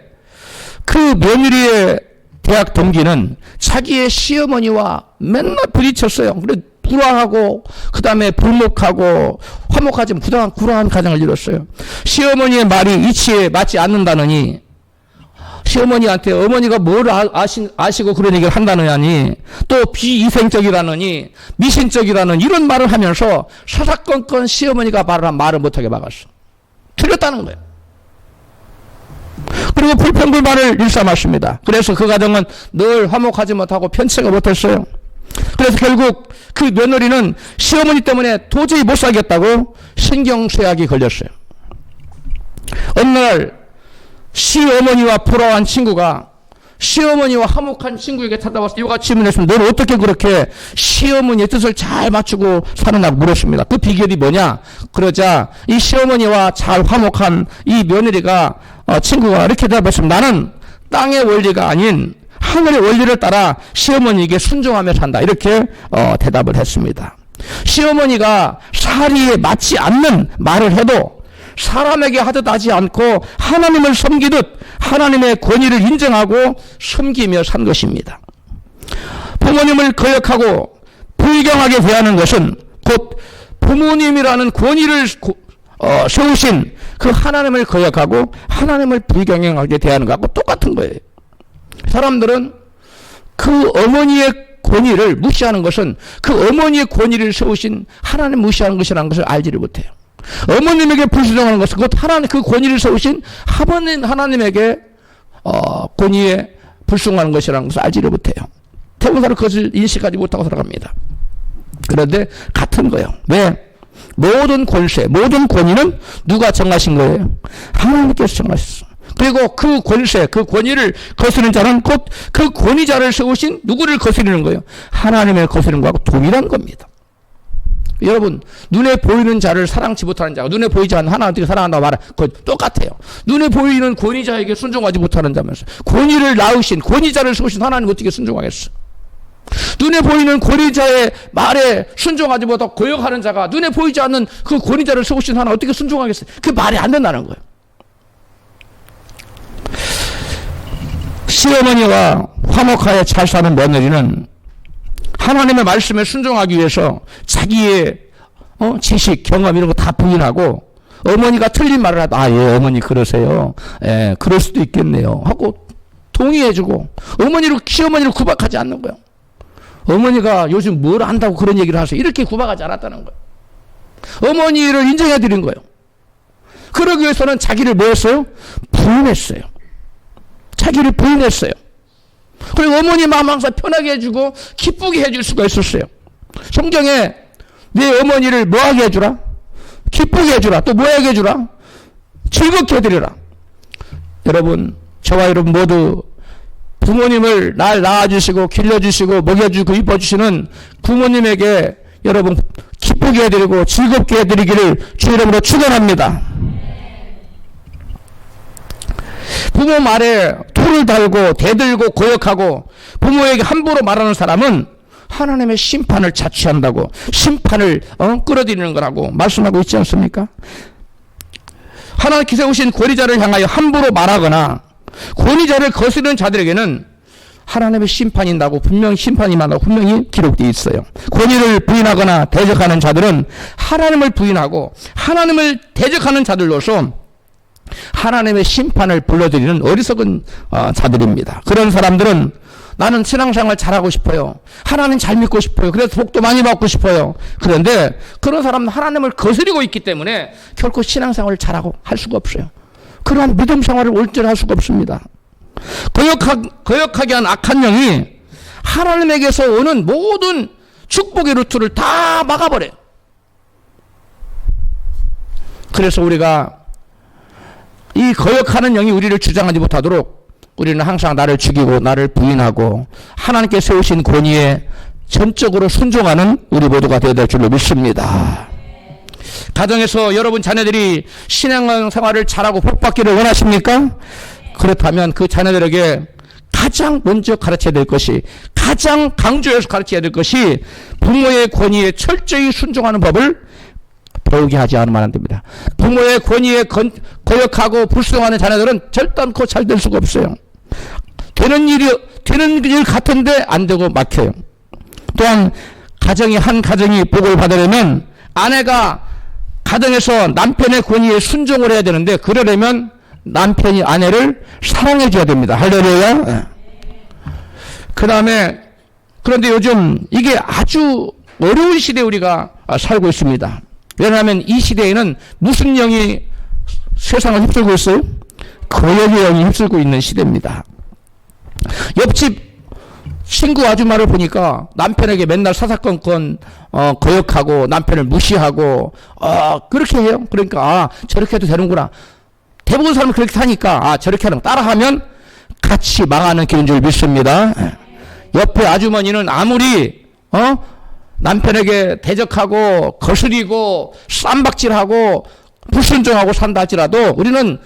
그 며느리의 대학 동기는 자기의 시어머니와 맨날 부딪혔어요. 불화하고 그 다음에 불목하고 화목하지 불화한 가정을 이뤘어요. 시어머니의 말이 이치에 맞지 않는다느니, 시어머니한테 어머니가 뭘 아시고 그런 얘기를 한다느니, 또 비이생적이라느니, 미신적이라는 이런 말을 하면서 사사건건 시어머니가 말을 못하게 막았어. 틀렸다는 거예요. 그리고 불평불만을 일삼았습니다. 그래서 그 가정은 늘 화목하지 못하고 편치가 못했어요. 그래서 결국 그 며느리는 시어머니 때문에 도저히 못 살겠다고 신경쇠약이 걸렸어요. 어느 날 시어머니와 불화한 친구가 시어머니와 화목한 친구에게 찾아와서 이와 같이 질문했으면 너는 어떻게 그렇게 시어머니의 뜻을 잘 맞추고 사느냐고 물었습니다. 그 비결이 뭐냐? 그러자 이 시어머니와 잘 화목한 이 며느리가 친구가 이렇게 대답했습니다. 나는 땅의 원리가 아닌 하늘의 원리를 따라 시어머니에게 순종하며 산다. 이렇게 대답을 했습니다. 시어머니가 사리에 맞지 않는 말을 해도 사람에게 하듯 하지 않고 하나님을 섬기듯 하나님의 권위를 인정하고 섬기며 산 것입니다. 부모님을 거역하고 불경하게 대하는 것은 곧 부모님이라는 권위를 세우신 그 하나님을 거역하고 하나님을 불경하게 대하는 것하고 똑같은 거예요. 사람들은 그 어머니의 권위를 무시하는 것은 그 어머니의 권위를 세우신 하나님 무시하는 것이라는 것을 알지를 못해요. 어머님에게 불순종하는 것은 그 권위를 세우신 하나님에게 권위에 불순종하는 것이라는 것을 알지를 못해요. 대부분 그것을 인식하지 못하고 살아갑니다. 그런데 같은 거예요. 왜? 모든 권세, 모든 권위는 누가 정하신 거예요? 하나님께서 정하셨어. 그리고 그 권세, 그 권위를 거스르는 자는 곧 그 권위자를 세우신 누구를 거스르는 거예요? 하나님을 거스르는 거하고 동일한 겁니다. 여러분, 눈에 보이는 자를 사랑치 못하는 자가 눈에 보이지 않는 하나님께 사랑한다고 말해. 그거 똑같아요. 눈에 보이는 권위자에게 순종하지 못하는 자면서 권위를 낳으신 권위자를 세우신 하나님 어떻게 순종하겠어? 눈에 보이는 권위자의 말에 순종하지 못하고 거역하는 자가 눈에 보이지 않는 그 권위자를 세우신 하나님 어떻게 순종하겠어요? 그게 말이 안 된다는 거예요. 시어머니와 화목하게 잘 사는 며느리는 하나님의 말씀에 순종하기 위해서 자기의 지식, 경험 이런 거 다 부인하고 어머니가 틀린 말을 하다 예 어머니 그러세요. 예 그럴 수도 있겠네요 하고 동의해주고 시어머니를 구박하지 않는 거예요. 어머니가 요즘 뭘 안다고 그런 얘기를 하세요. 이렇게 구박하지 않았다는 거예요. 어머니를 인정해 드린 거예요. 그러기 위해서는 자기를 뭐 했어요? 부인했어요. 자기를 부인했어요. 그리고 어머니 마음 항상 편하게 해주고 기쁘게 해줄 수가 있었어요. 성경에 네 어머니를 뭐하게 해주라? 기쁘게 해주라. 또 뭐하게 해주라? 즐겁게 해드리라. 여러분 저와 여러분 모두 부모님을 날 낳아주시고 길러주시고 먹여주고 이뻐주시는 부모님에게 여러분 기쁘게 해드리고 즐겁게 해드리기를 주 이름으로 축원합니다. 부모 말에 토를 달고 대들고 고역하고 부모에게 함부로 말하는 사람은 하나님의 심판을 자취한다고 심판을 끌어들이는 거라고 말씀하고 있지 않습니까? 하나님께서 세우신 권위자를 향하여 함부로 말하거나 권위자를 거스르는 자들에게는 하나님의 심판이 난다고 분명히 심판이 난다고 분명히 기록되어 있어요. 권위를 부인하거나 대적하는 자들은 하나님을 부인하고 하나님을 대적하는 자들로서 하나님의 심판을 불러들이는 어리석은 자들입니다. 그런 사람들은 나는 신앙생활 잘하고 싶어요. 하나님 잘 믿고 싶어요. 그래서 복도 많이 받고 싶어요. 그런데 그런 사람은 하나님을 거스리고 있기 때문에 결코 신앙생활을 잘하고 할 수가 없어요. 그러한 믿음 생활을 올바로 할 수가 없습니다. 거역하게 한 악한 영이 하나님에게서 오는 모든 축복의 루트를 다 막아버려요. 그래서 우리가 이 거역하는 영이 우리를 주장하지 못하도록 우리는 항상 나를 죽이고 나를 부인하고 하나님께 세우신 권위에 전적으로 순종하는 우리 모두가 되어야 될 줄로 믿습니다. 가정에서 여러분 자녀들이 신앙생활을 잘하고 복받기를 원하십니까? 그렇다면 그 자녀들에게 가장 먼저 가르쳐야 될 것이 가장 강조해서 가르쳐야 될 것이 부모의 권위에 철저히 순종하는 법을 배우게 하지 않으면 안 됩니다. 부모의 권위에 거역하고 불순종하는 자녀들은 절단코 잘 될 수가 없어요. 되는 일 같은데 안 되고 막혀요. 또한 한 가정이 복을 받으려면 아내가 가정에서 남편의 권위에 순종을 해야 되는데 그러려면 남편이 아내를 사랑해 줘야 됩니다. 할렐루야. 그 다음에 그런데 요즘 이게 아주 어려운 시대에 우리가 살고 있습니다. 왜냐하면 이 시대에는 무슨 영이 세상을 휩쓸고 있어요? 거역의 영이 휩쓸고 있는 시대입니다. 옆집 친구 아줌마를 보니까 남편에게 맨날 사사건건 거역하고 남편을 무시하고 그렇게 해요. 그러니까 저렇게 해도 되는구나. 대부분 사람은 그렇게 하니까 저렇게 하는 따라하면 같이 망하는 길인 줄 믿습니다. 옆에 아주머니는 아무리 남편에게 대적하고 거스리고 쌈박질하고 불순종하고 산다 할지라도 우리는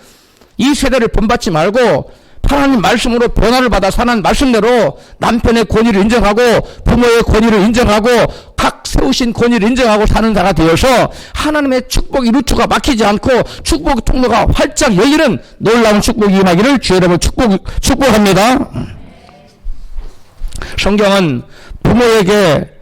이 세대를 본받지 말고 하나님 말씀으로 변화를 받아 사는 말씀대로 남편의 권위를 인정하고 부모의 권위를 인정하고 각 세우신 권위를 인정하고 사는 자가 되어서 하나님의 축복의 루트가 막히지 않고 축복의 통로가 활짝 열리는 놀라운 축복이 임하기를 주의 이름으로 축복합니다. 성경은 부모에게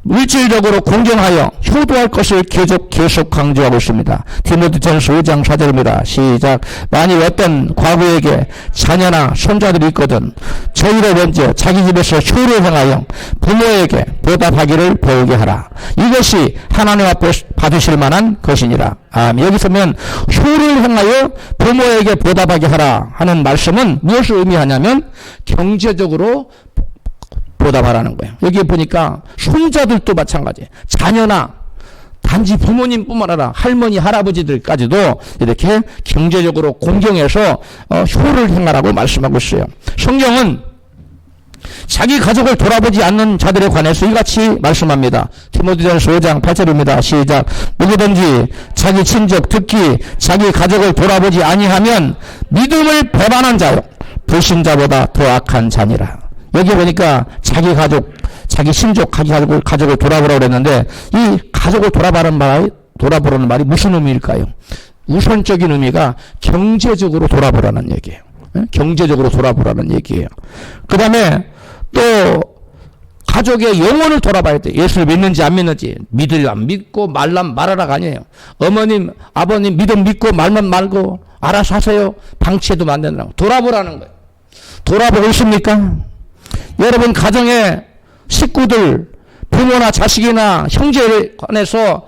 물질적으로 공경하여 효도할 것을 계속 강조하고 있습니다. 디모데전서 5장 4절입니다. 시작. 만일 어떤 과부에게 자녀나 손자들이 있거든 저희로 먼저 자기 집에서 효를 행하여 부모에게 보답하기를 배우게 하라. 이것이 하나님 앞에 받으실 만한 것이니라. 여기서 보면 효를 행하여 부모에게 보답하게 하라 하는 말씀은 무엇을 의미하냐면 경제적으로 보답하라는 거예요. 여기 보니까 손자들도 마찬가지예요. 자녀나 단지 부모님뿐만 아니라 할머니, 할아버지들까지도 이렇게 경제적으로 공경해서 효를 행하라고 말씀하고 있어요. 성경은 자기 가족을 돌아보지 않는 자들에 관해서 이같이 말씀합니다. 디모데전서 5장 8절입니다. 시작. 누구든지 자기 친족 특히 자기 가족을 돌아보지 아니하면 믿음을 배반한 자요 불신자보다 더 악한 자니라. 여기 보니까 자기 가족 자기 신족, 가족을 돌아보라고 그랬는데 이 가족을 돌아보라는 말이 무슨 의미일까요? 우선적인 의미가 경제적으로 돌아보라는 얘기예요. 경제적으로 돌아보라는 얘기예요. 그 다음에 또 가족의 영혼을 돌아봐야 돼. 예수를 믿는지 안 믿는지. 믿으면 믿고 말란 말하라가 아니에요. 어머님, 아버님 믿음 믿고 말만 말고 알아서 하세요. 방치해도 안 된다고. 돌아보라는 거예요. 돌아보고 있습니까? 여러분 가정의 식구들, 부모나 자식이나 형제 간에서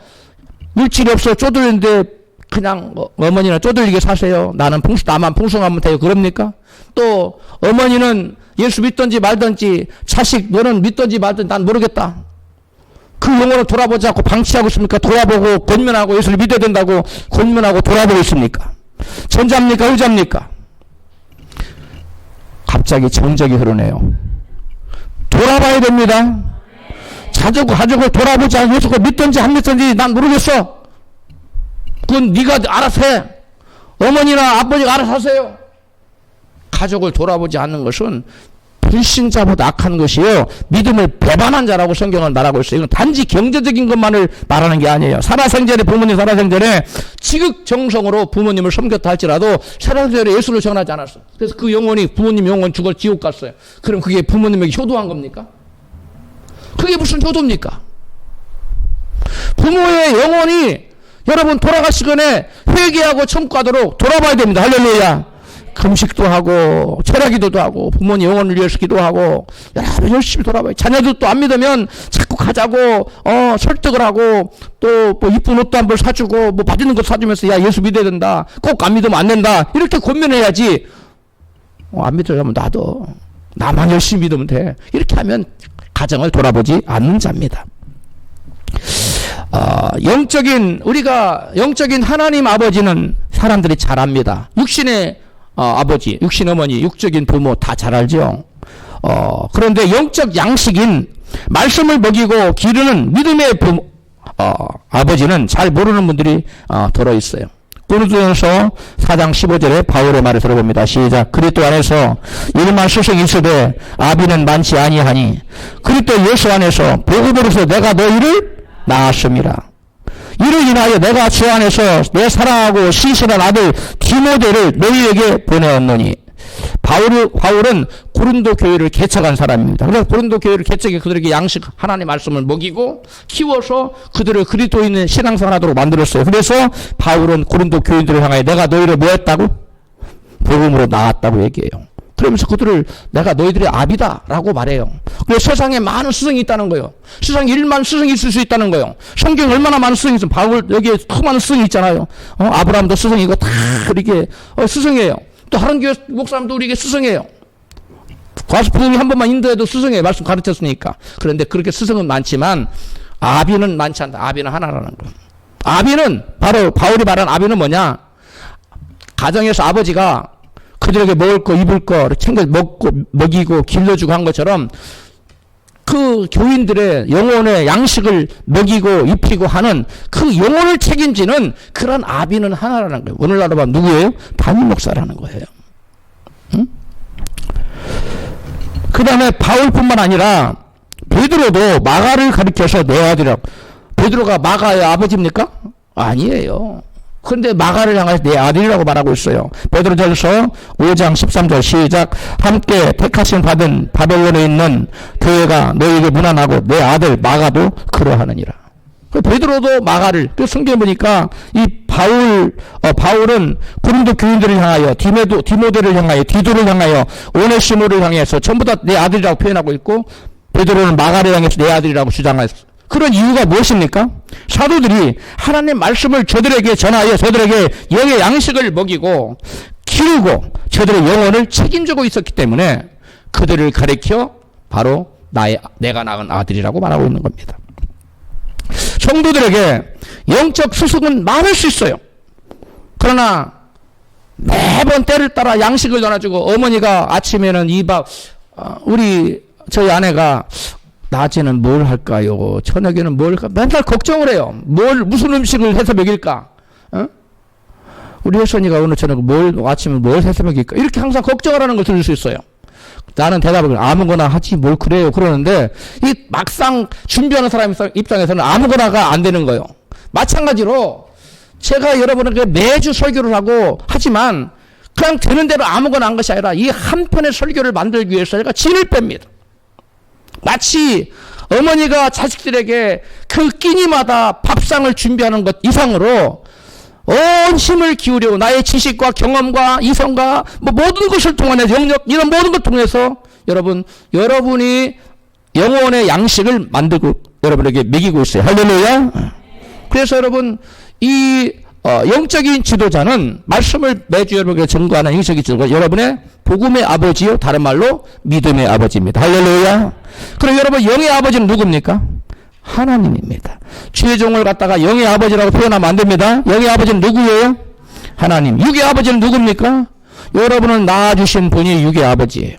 물질이 없어 쪼들리는데 그냥 어머니나 쪼들리게 사세요. 나만 풍성하면 돼요. 그럽니까? 또 어머니는 예수 믿든지 말든지 자식 너는 믿든지 말든지 난 모르겠다. 그 영혼을 돌아보지 않고 방치하고 있습니까? 돌아보고 권면하고 예수를 믿어야 된다고 권면하고 돌아보고 있습니까? 전자입니까? 후자입니까? 갑자기 정적이 흐르네요. 돌아봐야 됩니다. 가족을 돌아보지 않고 예수를 믿든지 안 믿든지 난 모르겠어. 그건 네가 알아서 해. 어머니나 아버지가 알아서 하세요. 가족을 돌아보지 않는 것은 불신자보다 악한 것이요. 믿음을 배반한 자라고 성경은 말하고 있어요. 이건 단지 경제적인 것만을 말하는 게 아니에요. 살아생전에 부모님 살아생전에 지극정성으로 부모님을 섬겼다 할지라도 살아생전에 예수를 전하지 않았어. 그래서 그 영혼이 부모님 영혼 죽어 지옥 갔어요. 그럼 그게 부모님에게 효도한 겁니까? 그게 무슨 효도입니까? 부모의 영혼이 여러분 돌아가시거나 회개하고 천국하도록 돌아봐야 됩니다. 할렐루야. 금식도 하고 철야기도도 하고 부모님 영혼을 위해서 기도하고 여러분 열심히 돌아봐요. 자녀들도 안 믿으면 자꾸 가자고 설득을 하고 또 뭐 이쁜 옷도 한 벌 사주고 뭐 맛있는 거 사주면서 야 예수 믿어야 된다. 꼭 안 믿으면 안 된다. 이렇게 권면해야지. 안 믿으려면 놔둬. 나만 열심히 믿으면 돼. 이렇게 하면 가정을 돌아보지 않는 자입니다. 우리가 영적인 하나님 아버지는 사람들이 잘 압니다. 육신의 아버지, 육신 어머니, 육적인 부모 다 잘 알죠. 그런데 영적 양식인 말씀을 먹이고 기르는 믿음의 부모, 아버지는 잘 모르는 분들이 들어 있어요. 고린도전서 4장 15절에 바울의 말을 들어봅니다. 시작. 그리스도 안에서 일만 스승이 있으되 아비는 많지 아니하니 그리스도 예수 안에서 복음으로서 내가 너희를 낳았음이라. 이를 인하여 내가 주 안에서 내 사랑하고 신실한 아들 디모데를 너희에게 보내었노니. 바울은 고린도 교회를 개척한 사람입니다. 그래서 고린도 교회를 개척해 그들에게 양식 하나님의 말씀을 먹이고 키워서 그들을 그리스도인의 신앙생활하도록 만들었어요. 그래서 바울은 고린도 교인들을 향하여 내가 너희를 뭐 했다고? 복음으로 낳았다고 얘기해요. 그러면서 그들을 내가 너희들의 아비다라고 말해요. 그래서 세상에 많은 스승이 있다는 거예요. 세상에 1만 스승이 있을 수 있다는 거예요. 성경에 얼마나 많은 스승이 있어요. 바울 여기에 수많은 스승이 있잖아요. 아브라함도 스승이고 다 이렇게 스승이에요. 또 다른 교회 목사님도 우리에게 스승이에요. 과수부흥이 한 번만 인도해도 스승이에요. 말씀 가르쳤으니까. 그런데 그렇게 스승은 많지만 아비는 많지 않다. 아비는 하나라는 거예요. 아비는 바로 바울이 말한 아비는 뭐냐? 가정에서 아버지가 그들에게 먹을 거 입을 거 챙겨 먹고 먹이고 길러주고 한 것처럼 그 교인들의 영혼의 양식을 먹이고 입히고 하는 그 영혼을 책임지는 그런 아비는 하나라는 거예요. 오늘날로 보면 누구예요? 담임 목사라는 거예요. 응? 그 다음에 바울뿐만 아니라 베드로도 마가를 가리켜서 내 아들이라고. 베드로가 마가의 아버지입니까? 아니에요. 그런데 마가를 향해서 내 아들이라고 말하고 있어요. 베드로전서 5장 13절 시작. 함께 택하심 받은 바벨론에 있는 교회가 너희에게 문안하고 내 아들 마가도 그러하느니라. 베드로도 마가를, 그 성경에 보니까 이 바울은 고린도 교인들을 향하여 디모데를 향하여 디도를 향하여 오네시모를 향해서 전부 다 내 아들이라고 표현하고 있고 베드로는 마가를 향해서 내 아들이라고 주장했어요. 그런 이유가 무엇입니까? 사도들이 하나님의 말씀을 저들에게 전하여 저들에게 영의 양식을 먹이고 키우고 저들의 영혼을 책임지고 있었기 때문에 그들을 가리켜 바로 내가 낳은 아들이라고 말하고 있는 겁니다. 성도들에게 영적 스승은 많을 수 있어요. 그러나 매번 때를 따라 양식을 전해주고 어머니가 아침에는 저희 아내가 낮에는 뭘 할까요? 저녁에는 뭘 할까? 맨날 걱정을 해요. 무슨 음식을 해서 먹일까? 우리 혜선이가 오늘 저녁 아침에 뭘 해서 먹일까? 이렇게 항상 걱정을 하는 걸 들을 수 있어요. 나는 대답을 아무거나 하지 뭘 그래요 그러는데 이 막상 준비하는 사람 입장에서는 아무거나가 안 되는 거예요. 마찬가지로 제가 여러분에게 매주 설교를 하고 하지만 그냥 되는 대로 아무거나 한 것이 아니라 이 한 편의 설교를 만들기 위해서 제가 진을 뺍니다. 마치 어머니가 자식들에게 그 끼니마다 밥상을 준비하는 것 이상으로 온 힘을 기울여 나의 지식과 경험과 이성과 뭐 모든 것을 통해서 영역 이런 모든 것 통해서 여러분이 영혼의 양식을 만들고 여러분에게 먹이고 있어요. 할렐루야. 그래서 여러분 이 영적인 지도자는 말씀을 매주 여러분에게 전거하는 영적인 지도자 여러분의 복음의 아버지요 다른 말로 믿음의 아버지입니다. 할렐루야. 그럼 여러분 영의 아버지는 누굽니까? 하나님입니다. 주의 종을 갖다가 영의 아버지라고 표현하면 안 됩니다. 영의 아버지는 누구예요? 하나님. 육의 아버지는 누굽니까? 여러분은 낳아주신 분이 육의 아버지예요.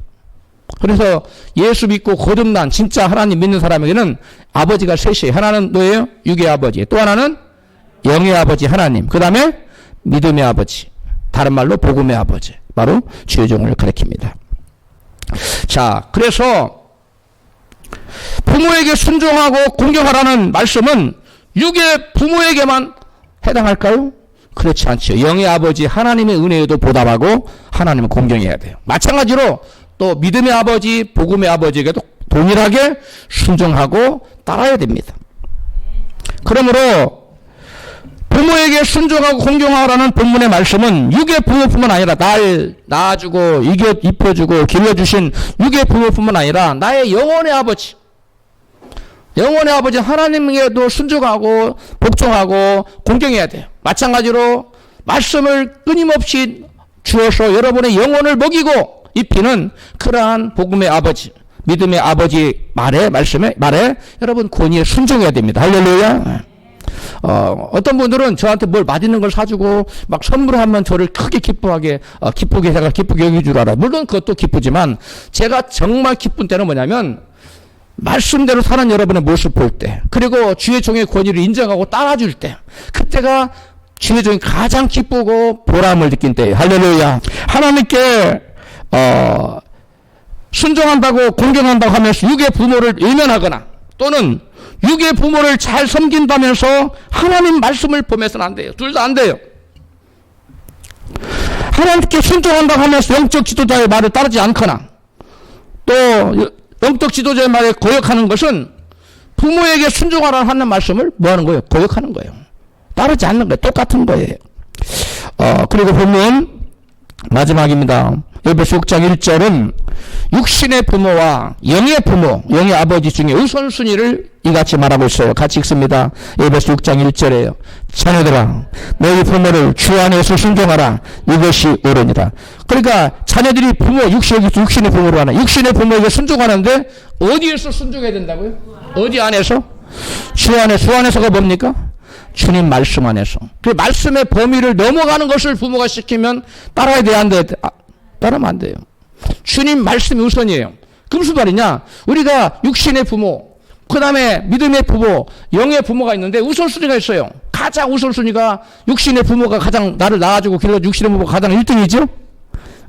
그래서 예수 믿고 거듭난 진짜 하나님 믿는 사람에게는 아버지가 셋이에요. 하나는 뭐예요? 육의 아버지. 또 하나는 영의 아버지 하나님. 그 다음에 믿음의 아버지. 다른 말로 복음의 아버지. 바로 주의 종을 가리킵니다. 자, 그래서 부모에게 순종하고 공경하라는 말씀은 육의 부모에게만 해당할까요? 그렇지 않죠. 영의 아버지 하나님의 은혜에도 보답하고 하나님을 공경해야 돼요. 마찬가지로 또 믿음의 아버지, 복음의 아버지에게도 동일하게 순종하고 따라야 됩니다. 그러므로 부모에게 순종하고 공경하라는 본문의 말씀은 육의 부모뿐만 아니라 날 낳아주고 입혀주고 길러주신 육의 부모뿐만 아니라 나의 영혼의 아버지 하나님에게도 순종하고 복종하고 공경해야 돼요. 마찬가지로 말씀을 끊임없이 주어서 여러분의 영혼을 먹이고 입히는 그러한 복음의 아버지 믿음의 아버지 말씀에 여러분 권위에 순종해야 됩니다. 할렐루야. 어떤 분들은 저한테 뭘 맛있는 걸 사주고 막 선물하면 저를 크게 기쁘게 여길 줄 알아요. 물론 그것도 기쁘지만 제가 정말 기쁜 때는 뭐냐면 말씀대로 사는 여러분의 모습 볼 때 그리고 주의 종의 권위를 인정하고 따라줄 때 그때가 주의 종이 가장 기쁘고 보람을 느낀 때예요. 할렐루야. 하나님께 순종한다고 공경한다고 하면서 육의 부모를 외면하거나 또는 육의 부모를 잘 섬긴다면서 하나님 말씀을 범해서는 안 돼요. 둘 다 안 돼요. 하나님께 순종한다고 하면서 영적 지도자의 말을 따르지 않거나 또 영적 지도자의 말에 거역하는 것은 부모에게 순종하라는 하는 말씀을 뭐 하는 거예요? 거역하는 거예요. 따르지 않는 거예요. 똑같은 거예요. 그리고 보면 마지막입니다. 에베소 6장 1절은 육신의 부모와 영의 부모, 영의 아버지 중에 우선순위를 이같이 말하고 있어요. 같이 읽습니다. 에베소 6장 1절에요. 자녀들아 너희 부모를 주 안에서 순종하라. 이것이 옳으니라. 그러니까 자녀들이 부모, 육신의 부모로 하나. 육신의 부모에게 순종하는데 어디에서 순종해야 된다고요? 어디 안에서? 주 안에. 주 안에서가 뭡니까? 주님 말씀 안에서. 그 말씀의 범위를 넘어가는 것을 부모가 시키면 따라야 돼, 안 돼? 따르면 안 돼요. 주님 말씀이 우선이에요. 그 무슨 말이냐? 우리가 육신의 부모, 그 다음에 믿음의 부모, 영의 부모가 있는데 우선순위가 있어요. 가장 우선순위가 육신의 부모가 가장 나를 낳아주고 길러주고 육신의 부모가 가장 1등이죠?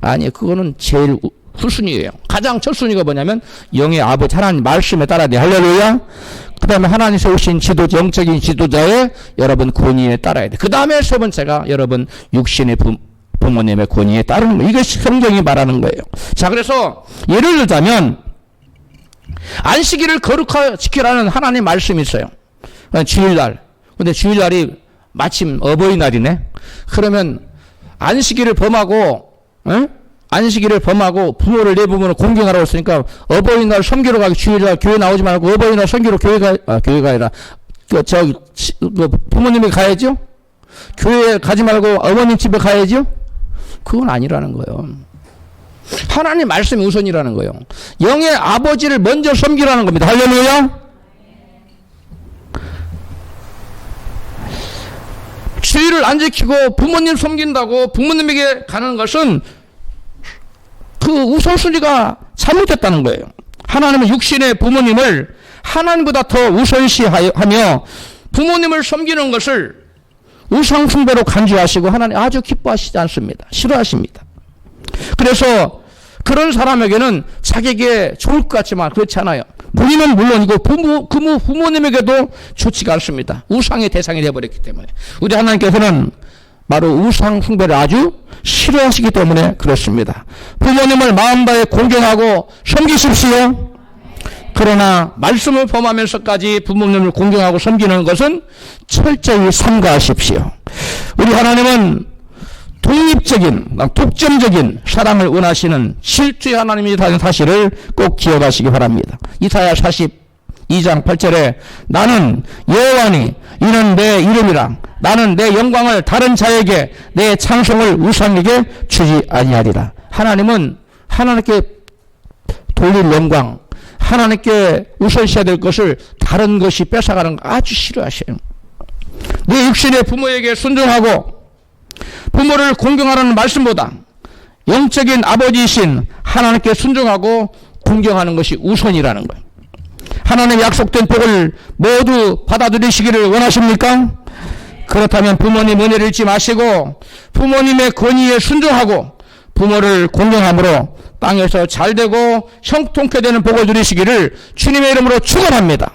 아니, 그거는 제일 후순위예요. 가장 첫순위가 뭐냐면 영의 아버지 하나님 말씀에 따라야 돼. 할렐루야. 그 다음에 하나님 세우신 지도자, 영적인 지도자의 여러분 권위에 따라야 돼. 그 다음에 세 번째가 여러분 육신의 부모님의 권위에 따르는 거예요. 이것이 성경이 말하는 거예요. 자, 그래서 예를 들자면 안식일을 거룩하게 지키라는 하나님 말씀이 있어요. 주일날. 근데 주일날이 마침 어버이날이네. 그러면 안식일을 범하고 부모를 내 부모를 공경하라고 했으니까 어버이날 섬기러 가기 주일날 교회 나오지 말고 어버이날 섬기러 교회가 아니라 부모님이 가야죠. 교회 가지 말고 어머님 집에 가야죠. 그건 아니라는 거예요. 하나님 말씀이 우선이라는 거예요. 영의 아버지를 먼저 섬기라는 겁니다. 할렐루야. 주일을 안 지키고 부모님 섬긴다고 부모님에게 가는 것은 그 우선순위가 잘못됐다는 거예요. 하나님은 육신의 부모님을 하나님보다 더 우선시하며 부모님을 섬기는 것을 우상숭배로 간주하시고 하나님 아주 기뻐하시지 않습니다. 싫어하십니다. 그래서 그런 사람에게는 자기에게 좋을 것 같지만 그렇지 않아요. 본인은 물론이고 부모님에게도 좋지가 않습니다. 우상의 대상이 되어버렸기 때문에. 우리 하나님께서는 바로 우상 숭배를 아주 싫어하시기 때문에 그렇습니다. 부모님을 마음 다해 공경하고 섬기십시오. 그러나 말씀을 범하면서까지 부모님을 공경하고 섬기는 것은 철저히 삼가하십시오. 우리 하나님은 독립적인, 독점적인 사랑을 원하시는 실주의 하나님이라는 사실을 꼭 기억하시기 바랍니다. 이사야 42장 8절에 나는 여호와니 이는 내 이름이라 나는 내 영광을 다른 자에게 내 찬송을 우상에게 주지 아니하리라. 하나님은 하나님께 돌릴 영광, 하나님께 우선시해야 될 것을 다른 것이 뺏어가는 거 아주 싫어하셔요. 내 육신의 부모에게 순종하고 부모를 공경하라는 말씀보다 영적인 아버지이신 하나님께 순종하고 공경하는 것이 우선이라는 거예요. 하나님의 약속된 복을 모두 받아들이시기를 원하십니까? 그렇다면 부모님 은혜를 잊지 마시고 부모님의 권위에 순종하고 부모를 공경함으로 땅에서 잘되고 형통케 되는 복을 누리시기를 주님의 이름으로 축원합니다.